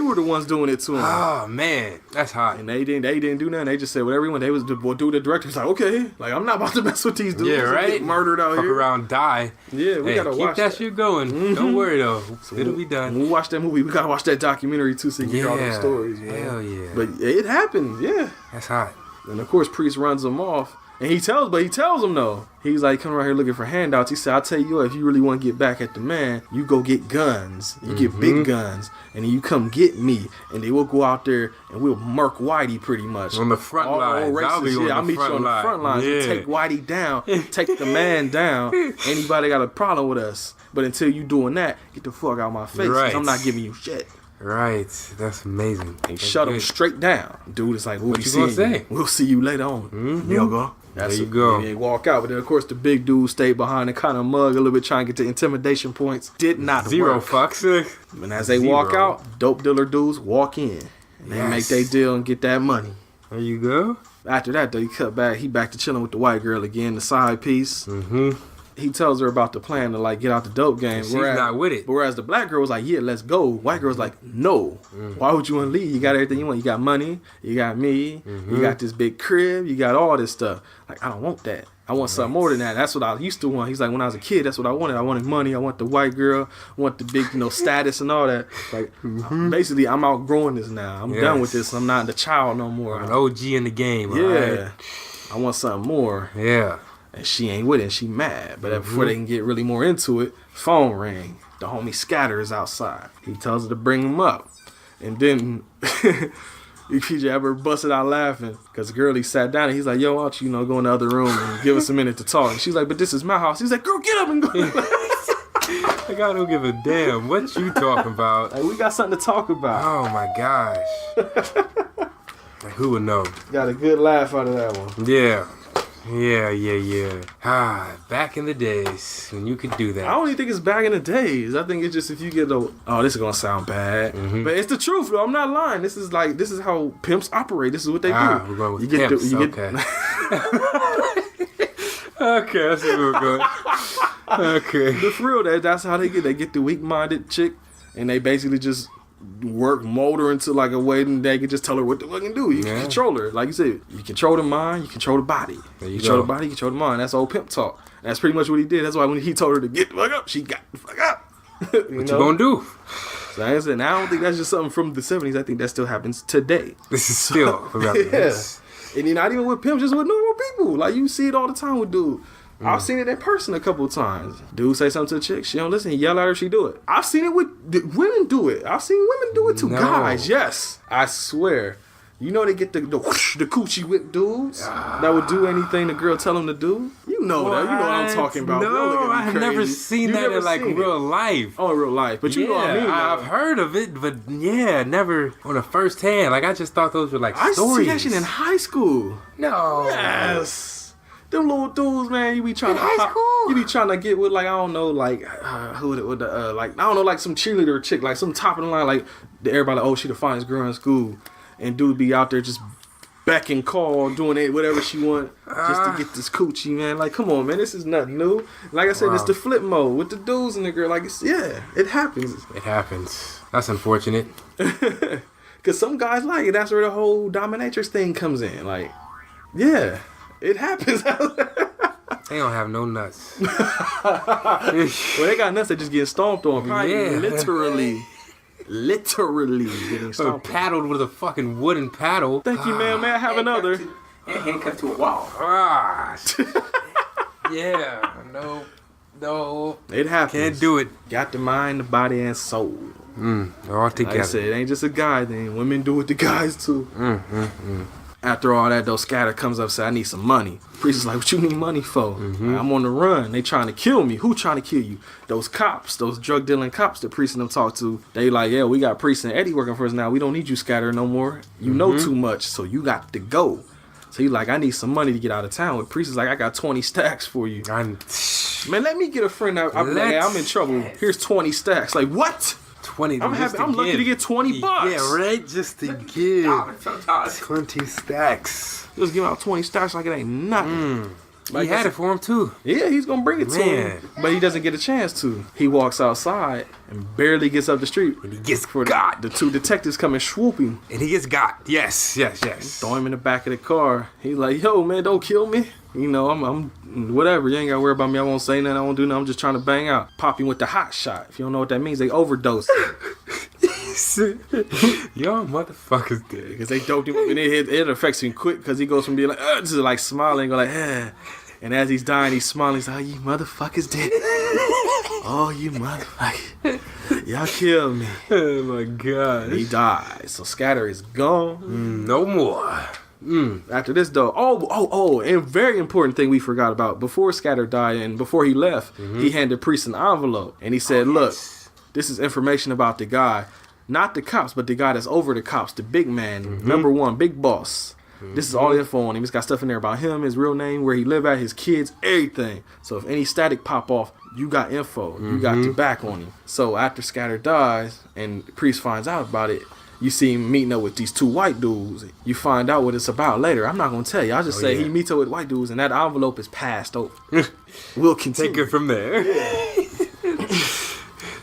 were the ones doing it to him. Oh man, that's hot. And they didn't do nothing. They just said whatever he wanted. They was the dude, the director was like, okay, like I'm not about to mess with these dudes. Yeah, right. Get murdered out Fuck here. Around, die. Yeah, we gotta watch that shit going. Don't worry though, it'll be done. When we watch that movie, we gotta watch that documentary too, so you can hear all those stories. Man. Hell yeah. But it happened. Yeah. That's hot. And of course, Priest runs him off. And he tells him though. He's like, come around here looking for handouts. He said, I'll tell you what, if you really want to get back at the man, you go get guns. You get big guns. And then you come get me. And they will go out there and we'll murk Whitey pretty much. On the front lines. I'll meet you on the front lines. Yeah. We'll take Whitey down. Take the man down. Anybody got a problem with us. But until you doing that, get the fuck out of my face. Right. I'm not giving you shit. Right, that's amazing. And shut him straight down. Dude is like, what you gonna say? We'll see you later on. There you go. There you go. And they walk out. But then, of course, the big dude stayed behind and kind of mug a little bit, trying to get the intimidation points. Did not work. Zero fucks. And as they walk out, dope dealer dudes walk in. And they make their deal and get that money. There you go. After that, though, he cut back. He back to chilling with the white girl again, the side piece. He tells her about the plan to like get out the dope game. She's not with it. But whereas the black girl was like, yeah, let's go. White girl's like, no. Why would you want to leave? You got everything you want. You got money. You got me. You got this big crib. You got all this stuff. Like, I don't want that. I want something more than that. That's what I used to want. He's like, when I was a kid, that's what I wanted. I wanted money. I want the white girl. I want the big, status and all that. Like, basically, I'm outgrowing this now. I'm done with this. I'm not the child no more. I'm an OG in the game. Yeah. Right? I want something more. Yeah. And she ain't with it. And she mad. But before they can get really more into it, phone ring. The homie Scatter is outside. He tells her to bring him up. And then PJ ever busted out laughing because the girlie sat down and he's like, yo, why don't you, go in the other room and give us a minute to talk? And she's like, but this is my house. He's like, girl, get up and go. Like, I don't give a damn what you talking about. Like, we got something to talk about. Oh my gosh. Like, who would know? Got a good laugh out of that one. Yeah. Back in the days when you could do that. I don't even think it's back in the days. I think it's just if you get this is gonna sound bad, but it's the truth though. I'm not lying. This is how pimps operate. This is what they do. We're going with pimps. Okay. Okay, that's where we're going. Okay. But for real, that's how they get. They get the weak-minded chick, and they basically just mold her into like a way and they can just tell her what to fucking do. You can control her. Like you said, you control the mind, you control the body. You control the body, you control the mind. That's old pimp talk. That's pretty much what he did. That's why when he told her to get the fuck up, she got the fuck up. What you gonna do? So like I said, now I don't think that's just something from the 70s. I think that still happens today. This is still about this. And not even with pimps, just with normal people. Like you see it all the time with dudes. I've seen it in person a couple of times. Dude say something to the chick, she don't listen, he yell at her, she do it. I've seen it with women do it. I've seen women do it to guys. Yes, I swear. You know they get the coochie whip dudes that would do anything the girl tell them to do. You know that. You know what I'm talking about. No, I have never seen that in like real life. Oh, in real life. But you know what I mean. I've heard of it, but never on a first hand. Like I just thought those were like stories. I see that shit in high school. No. Yes. Them little dudes, man, you be trying you be trying to get with like I don't know, like like I don't know, like some cheerleader chick, like some top of the line, like everybody like, she the finest girl in school, and dude be out there just beck and call, doing it whatever she want just to get this coochie, man. Like come on, man, this is nothing new. Like I said, it's the flip mode with the dudes and the girl. Like it happens. It happens. That's unfortunate. Cause some guys like it. That's where the whole dominatrix thing comes in. Like, yeah. It happens. They don't have no nuts. Well, they got nuts that just get stomped on. Yeah. Literally getting stomped. Paddled with a fucking wooden paddle. Thank you, man. May I have another? Handcuffed to a wall. Yeah. No. It happens. Can't do it. Got the mind, the body, and soul. All together. Like I said, it ain't just a guy thing. Women do it to guys, too. After all that, though, Scatter comes up and says, I need some money. Priest is like, what you need money for? Like, I'm on the run. They trying to kill me. Who trying to kill you? Those cops, those drug dealing cops that Priest and them talk to. They like, yeah, we got Priest and Eddie working for us now. We don't need you, Scatter, no more. You know too much, so you got to go. So he like, I need some money to get out of town. With Priest is like, I got 20 stacks for you. Man, let me get a friend. I'm like, hey, I'm in trouble. Here's 20 stacks. Like, what? 20. I'm lucky to get $20. Yeah, right? Just to give 20 stacks. Just give out 20 stacks like it ain't nothing. Like he had it for him too. Yeah, he's gonna bring it to him, but he doesn't get a chance to. He walks outside and barely gets up the street, and he gets got. The two detectives come and swoop him, and he gets got. Yes. Throw him in the back of the car. He's like, "Yo, man, don't kill me. You know, I'm whatever. You ain't gotta worry about me. I won't say nothing. I won't do nothing. I'm just trying to bang out. Pop him with the hot shot. If you don't know what that means, they overdose." Y'all motherfuckers did. Because they doped him and it affects him quick because he goes from being like, to like smiling, go like, and as he's dying, he's smiling. He's like, oh, you motherfuckers did. Oh, you motherfuckers. Y'all killed me. Oh my God. He dies. So Scatter is gone. No more. After this, though, and very important thing we forgot about. Before Scatter died and before he left, he handed Priest an envelope. And he said, look, this is information about the guy. Not the cops, but the guy that's over the cops, the big man, number one, big boss. This is all the info on him. It's got stuff in there about him, his real name, where he live at, his kids, everything. So if any static pop off, you got info. You got your back on him. So after Scatter dies and Priest finds out about it, you see him meeting up with these two white dudes. You find out what it's about later. I'm not going to tell you. I'll just say he meets up with white dudes and that envelope is passed over. We'll continue. Take it from there.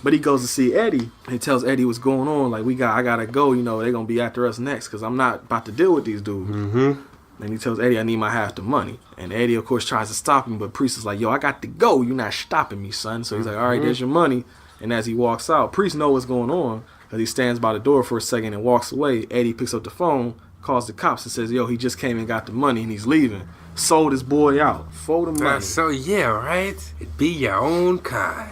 But he goes to see Eddie and tells Eddie what's going on. Like, I gotta go. You know, they're gonna be after us next because I'm not about to deal with these dudes. And he tells Eddie, I need my half the money. And Eddie, of course, tries to stop him, but Priest is like, yo, I got to go. You're not stopping me, son. So he's like, all right, there's your money. And as he walks out, Priest knows what's going on because he stands by the door for a second and walks away. Eddie picks up the phone, calls the cops and says, yo, he just came and got the money and he's leaving. Sold his boy out for the money. So, yeah, right? It be your own kind.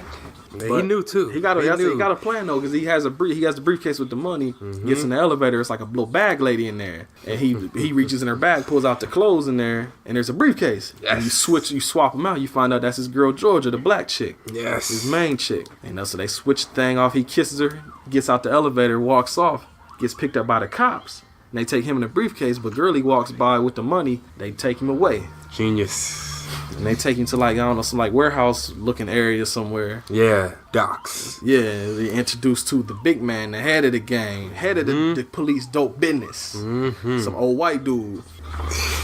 He knew too. He got a plan though, because he has the briefcase with the money. Gets in the elevator. It's like a little bag lady in there, and he reaches in her bag, pulls out the clothes in there, and there's a briefcase. Yes. And you swap them out. You find out that's his girl Georgia, the black chick. Yes. His main chick. And so they switch the thing off. He kisses her, gets out the elevator, walks off, gets picked up by the cops. And they take him in the briefcase, but Girlie walks by with the money. They take him away. Genius. And they take him to like, I don't know, some like warehouse looking area somewhere. Yeah, docks. Yeah, they introduced to the big man, the head of the gang, head of the police dope business. Some old white dude.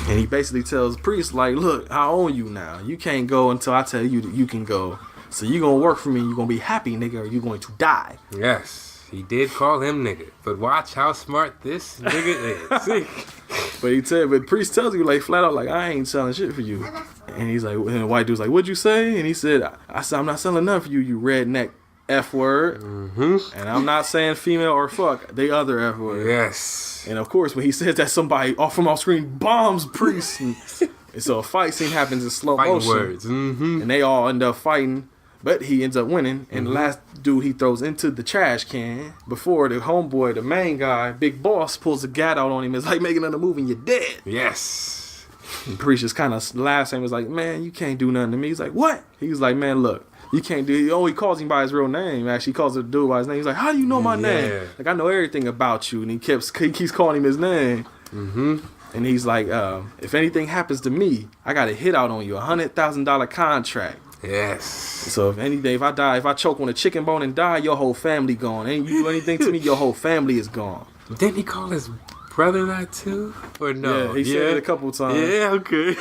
And he basically tells Priest like, look, I own you now. You can't go until I tell you that you can go. So you gonna work for me, you gonna be happy, nigga, or you going to die. Yes, he did call him nigga. But watch how smart this nigga is. But Priest tells you like flat out like, I ain't selling shit for you. And he's like, and the white dude's like, what'd you say? And he said, I said, I'm not selling nothing for you, you redneck F word. And I'm not saying female or fuck, the other F word. Yes. And of course, when he says that, somebody from off screen bombs Priest. And so a fight scene happens in slow motion. Words. And they all end up fighting. But he ends up winning, and the last dude he throws into the trash can before the homeboy, the main guy, Big Boss, pulls a gat out on him. It's like making another move and you're dead. Yes. And Priest just kind of laughs at him. He's like, man, you can't do nothing to me. He's like, what? He's like, man, look, you can't do. He only calls him by his real name. Actually, he calls the dude by his name. He's like, how do you know my name? Like, I know everything about you. And he keeps calling him his name. And he's like, if anything happens to me, I got a hit out on you, $100,000 contract. Yes. So if I choke on a chicken bone and die, your whole family gone. And you do anything to me, your whole family is gone. Didn't he call his brother that too? Or no? Yeah, he said it a couple times. Yeah, okay.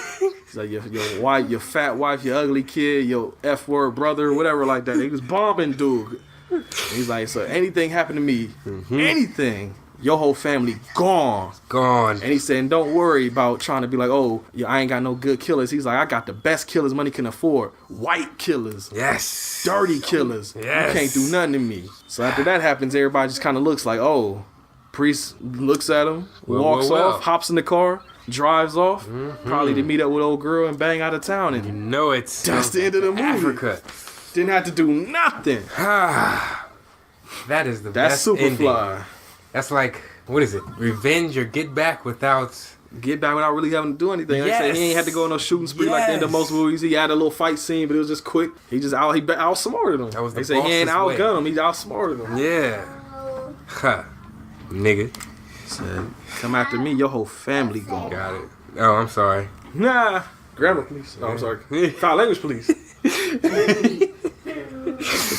He's like your wife, your fat wife, your ugly kid, your F word brother, whatever like that. He was bombing dude. And he's like, so anything happened to me, anything, your whole family gone. Gone. And he said, don't worry about trying to be like, oh, I ain't got no good killers. He's like, I got the best killers money can afford. White killers. Yes. Dirty killers. Yes. You can't do nothing to me. So after that happens, everybody just kind of looks like, oh. Priest looks at him, walks off, hops in the car, drives off. Probably to meet up with old girl and bang out of town. And you know it's that's the end of the movie. Africa. Didn't have to do nothing. That is the that's best Superfly. Ending. That's like, what is it? Revenge or get back without really having to do anything. Like I said, he ain't had to go on no shooting spree like the end of most movies. He had a little fight scene, but it was just quick. He outsmarted him. That was they say he ain't outgunned him. He outsmarted him. Yeah. Nigga. Said, come after me, your whole family gone. Got it. Oh, I'm sorry. Nah. Grammar police. Oh, I'm sorry. Foul language police.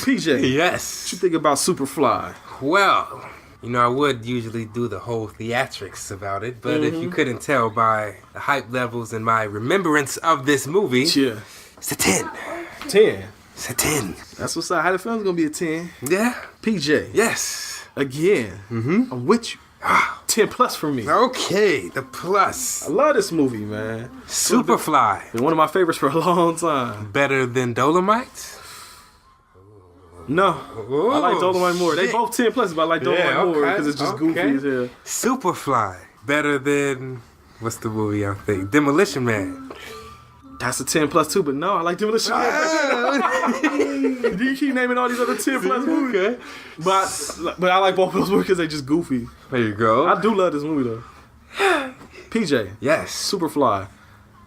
PJ. Yes. What you think about Superfly? Well, I would usually do the whole theatrics about it, but if you couldn't tell by the hype levels and my remembrance of this movie, it's a 10. 10? It's a 10. That's what's up. How the film's gonna be a 10? Yeah. PJ. Yes. Again. I'm with you. 10 plus for me. Okay, the plus. I love this movie, man. Superfly. Been one of my favorites for a long time. Better than Dolomite? No. Ooh, I like Dolomite more. Shit. They both 10 plus, but I like Dolomite more because it's just goofy as hell. Superfly. Better than, what's the movie I'm thinking? Demolition Man. That's a 10 plus too, but no, I like Demolition Man. Do you keep naming all these other 10 plus movies? Okay. But I like both of those movies because they just goofy. There you go. I do love this movie though. PJ. Yes. Superfly.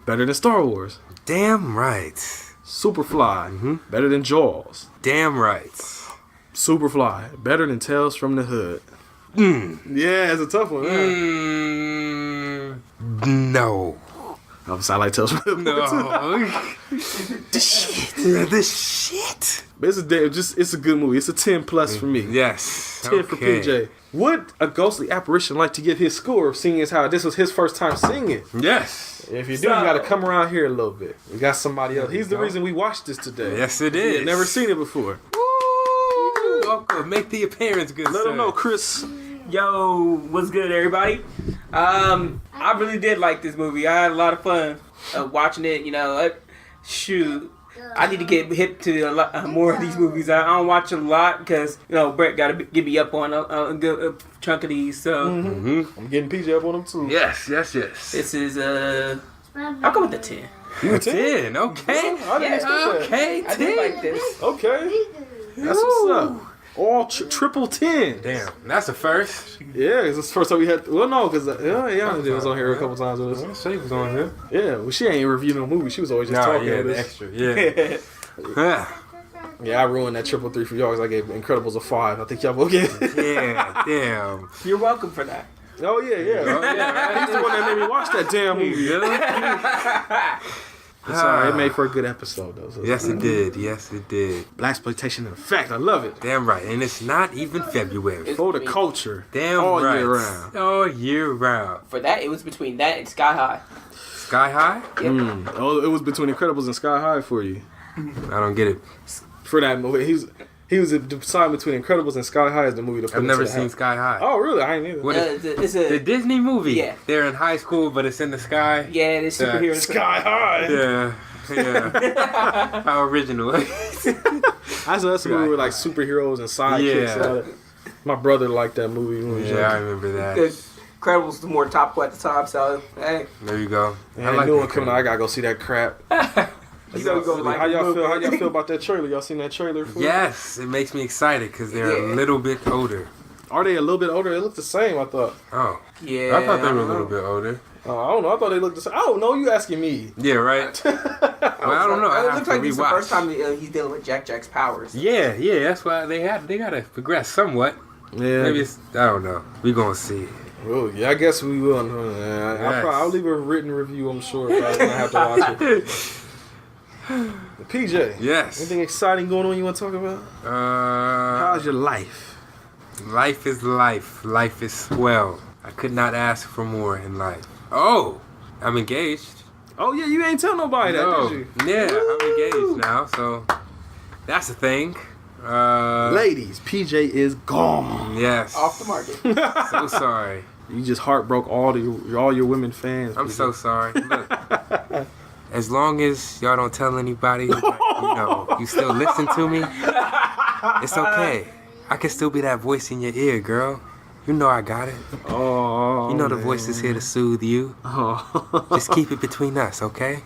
Better than Star Wars. Damn right. Superfly. Better than Jaws. Damn right. Superfly. Better than Tales from the Hood. Yeah, it's a tough one. No. Obviously, I like Tales from the Hood. The shit. But it's a good movie. It's a 10 plus for me. Yes. 10 for PJ. Would a ghostly apparition like to give his score, seeing as how this was his first time seeing it? Yes. If you do, you got to come around here a little bit. We got somebody else. He's the reason we watched this today. Yes, it is. You've never seen it before. Woo! Welcome. Make the appearance good, Let him know, Chris. Yo, what's good, everybody? I really did like this movie. I had a lot of fun watching it. Shoot. I need to get hip to a lot more of these movies. I don't watch a lot because Brent got to get me up on a good chunk of these. So I'm getting PJ up on them too. Yes. This is I'll go with the 10. You a 10? Okay. I didn't expect that. Okay, 10. I did like this. Okay. That's what's up. All triple 10. Damn, that's a first. Yeah, it's the first time we had. Well, no, because Yana was on here a couple times with us. She was on here. Yeah, well, she ain't reviewing no movie. She was always just talking with us. Extra. Yeah. Yeah, I ruined that triple 3 for y'all because I gave Incredibles a 5. I think y'all both get it. Yeah, damn. You're welcome for that. Oh, yeah. He's the one that made me watch that damn movie. It's alright. It made for a good episode, though. So Yes, it did. Blaxploitation in effect. I love it. Damn right. And it's not even February. For the culture. Damn all right. year round. All year round. For that, it was between that and Sky High. Sky High? Yep. Oh, it was between Incredibles and Sky High for you. I don't get it. For that movie. He was deciding between Incredibles and Sky High as the movie to put I've never into the seen Sky High. Oh, really? I ain't either. What is It's the a Disney movie? Yeah. They're in high school, but it's in the sky. yeah, it's superhero Sky High. Yeah. How original. That's a movie with like superheroes and sidekicks. Yeah. And all that. My brother liked that movie when he was Yeah, I young. remember that. Incredibles was more topical at the time, so hey, There you go. And I new one coming out. I gotta go see that crap. you know, go like How y'all feel about that trailer? Y'all seen that trailer? For Yes, it makes me excited because they're a little bit older. Are they a little bit older? They look the same. I thought. Oh, Yeah, I thought they were a don't little know. bit older. I don't know. I thought they looked the same. I don't know. You asking me? Yeah, right. Well, I don't know. I It have looks to like this is the rewatch. first time he's dealing with Jack's powers. Yeah, that's why they gotta progress somewhat. Yeah. Maybe it's, I don't know. We gonna see. Well, yeah, I guess we will. Yes. I'll leave a written review. I'm sure if I have to watch it. PJ. Yes. Anything exciting going on you want to talk about? How's your life? Life is life. Life is swell. I could not ask for more in life. Oh, I'm engaged. Oh yeah, you ain't tell nobody that, did you? Yeah, I'm engaged now, so that's a thing. Ladies, PJ is gone. Yes. Off the market. So sorry. You just heartbroke all your women fans. I'm PJ. so sorry. Look, as long as y'all don't tell anybody, you still listen to me, it's okay. I can still be that voice in your ear, girl. You know I got it. Oh, You know the voice is here to soothe you. Oh. Just keep it between us, okay?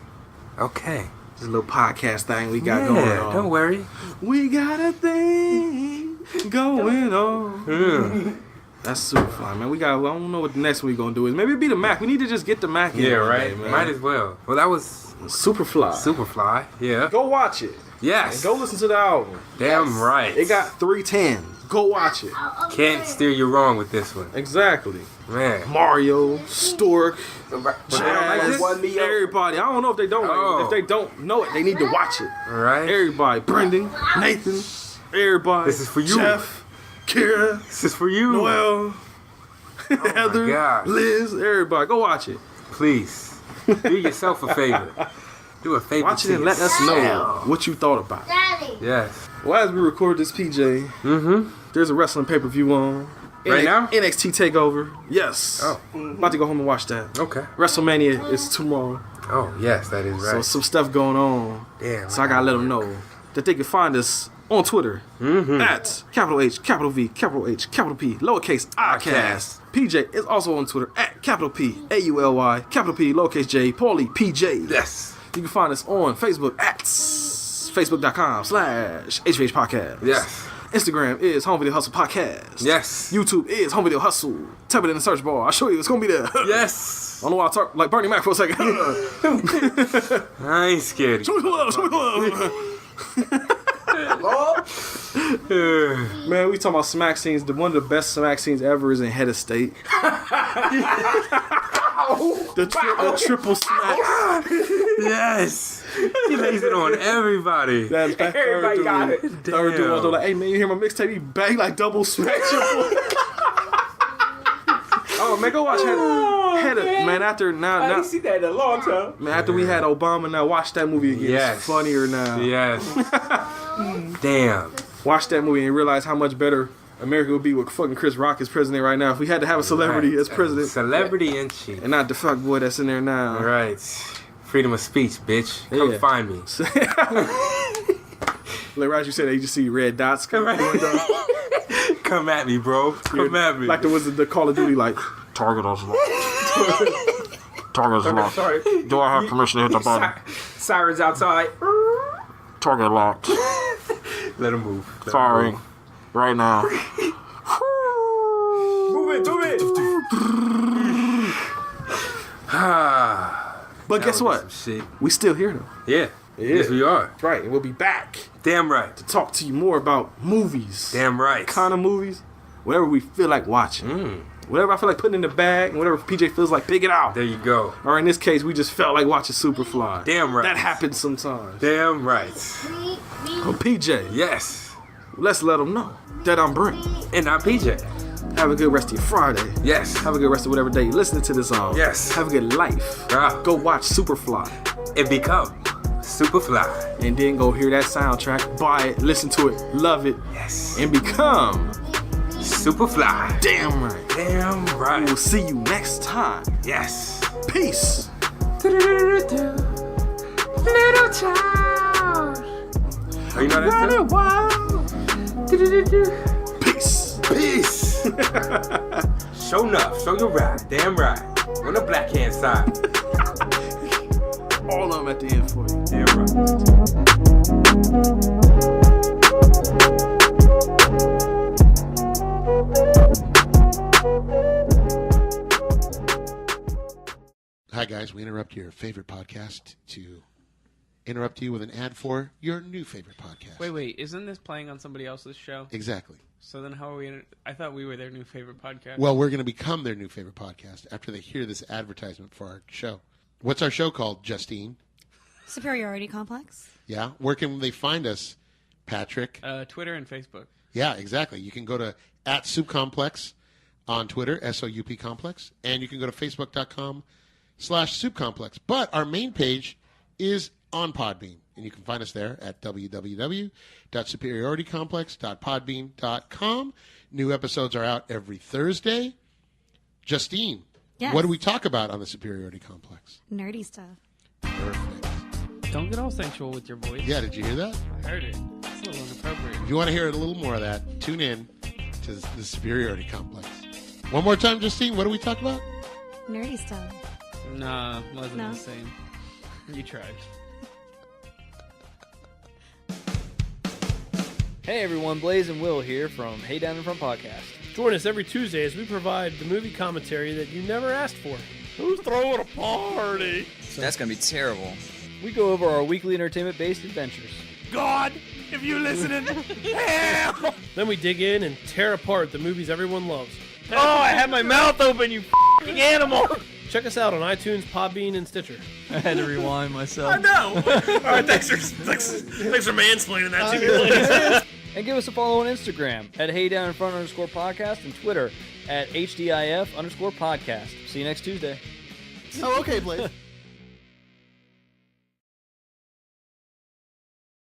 Okay. This little podcast thing we got Yeah, going on. don't worry. We got a thing going on. Mm. That's Superfly, man. I don't know what the next one we gonna do is. Maybe it'll be the Mac. We need to just get the Mac in. Yeah, one right? day, man. Might as well. Well, that was Superfly. Superfly. Yeah. Go watch it. Yes. And go listen to the album. Damn right. It got 3 10s. Go watch it. Can't steer you wrong with this one. Exactly. Man. Mario, Stork, Like Jazz, one me up. everybody. I don't know if they don't. Oh. If they don't know it, they need to watch it. All right. Everybody. Brendan, Nathan, everybody. This is for you. Jeff, Kira, This is for you. Noel, Heather, gosh. Liz, everybody. Go watch it. Please. Do yourself a favor. Do a favor Watch to it and let us know what you thought about it. Daddy. Yes. Well, as we record this, PJ, Mm-hmm. there's a wrestling pay-per-view on. Right now? NXT TakeOver. Yes. Oh. About to go home and watch that. Okay. WrestleMania is tomorrow. Oh, yes, that is So right. some stuff going on. Damn. So I gotta let them know that they can find us on Twitter at capital H, capital V, capital H, capital P, lowercase iCast. PJ is also on Twitter at capital P, AULY, capital P, lowercase J, Paulie, PJ. Yes. You can find us on Facebook at facebook.com/HVH Podcast. Yes. Instagram is Home Video Hustle Podcast. Yes. YouTube is Home Video Hustle. Type it in the search bar. I'll show you. It's gonna be there. Yes. I don't know why I talk like Bernie Mac for a second. I ain't scared. Show me the love. Show me the love. Man, we talking about smack scenes. One of the best smack scenes ever is in Head of State. the triple smack. Yes. He lays it on everybody. That Everybody got it. Third dude was like, hey man, you hear my mixtape? He bang like double smack. Oh man, go watch Head of man. After I now, didn't see that in a long time. man, after we had Obama, now watch that movie again. Yes. It's funnier now. Yes. Damn. Watch that movie and realize how much better America would be with fucking Chris Rock as president right now if we had to have a celebrity Right. as president Celebrity in chief. and not the fuck boy that's in there now. All right. Freedom of speech, bitch. Come Yeah. find me. Like Raj, you said, you just see red dots coming going down. Come at me, bro. Come at me. Like the was the Call of Duty, like target us locked. Target is locked. Sorry. Do I have permission to hit the button? Sirens outside. Target locked. Let him move. Firing right now. Move it. But guess what? We still here though. Yeah. Yes, we are. That's right. And we'll be back. Damn right. To talk to you more about movies. Damn right. Kind of movies. Whatever we feel like watching. Whatever I feel like putting in the bag, and whatever PJ feels like, pick it out. There you go. Or in this case, we just felt like watching Superfly. Damn right. That happens sometimes. Damn right. Well, PJ. Yes. Let's let them know that I'm Brent. And I'm PJ. Have a good rest of your Friday. Yes. Have a good rest of whatever day you're listening to this on. Yes. Have a good life. Go watch Superfly. And become Superfly. And then go hear that soundtrack, buy it, listen to it, love it. Yes. And become Superfly. Damn right. Damn right. We'll see you next time. Yes. Peace. Little child. Oh, you know that? Peace. Peace. Show enough. Show your right. Damn right. On the black hand side. All of them at the end for you. Damn right. Hi guys, we interrupt your favorite podcast to interrupt you with an ad for your new favorite podcast. Wait, isn't this playing on somebody else's show? Exactly. So then how are we I thought we were their new favorite podcast. Well, we're going to become their new favorite podcast after they hear this advertisement for our show. What's our show called, Justine? Superiority Complex. Yeah? Where can they find us, Patrick? Twitter and Facebook. Yeah, exactly. You can go to @SoupComplex on Twitter, SOUP Complex, and you can go to Facebook.com/SoupComplex. But our main page is on Podbean, and you can find us there at www.superioritycomplex.podbean.com. New episodes are out every Thursday. Justine, yes. What do we talk about on the Superiority Complex? Nerdy stuff. Perfect. Don't get all sensual with your voice. Yeah, did you hear that? I heard it. It's a little inappropriate. If you want to hear a little more of that, tune in to the Superiority Complex. One more time, Justine, what do we talk about? Nerdy stuff. Nah, wasn't the same. You tried. Hey everyone, Blaze and Will here from Hey Down in Front Podcast. Join us every Tuesday as we provide the movie commentary that you never asked for. Who's throwing a party? That's going to be terrible. We go over our weekly entertainment-based adventures. God, if you listening, hell! Then we dig in and tear apart the movies everyone loves. Oh, I had my mouth open, you f***ing animal! Check us out on iTunes, Podbean, and Stitcher. I had to rewind myself. I know! Alright, thanks for mansplaining that to me, ladies. And give us a follow on Instagram at HeyDownInFront_podcast and Twitter at HDIF_podcast. See you next Tuesday. Oh, okay, Blaze.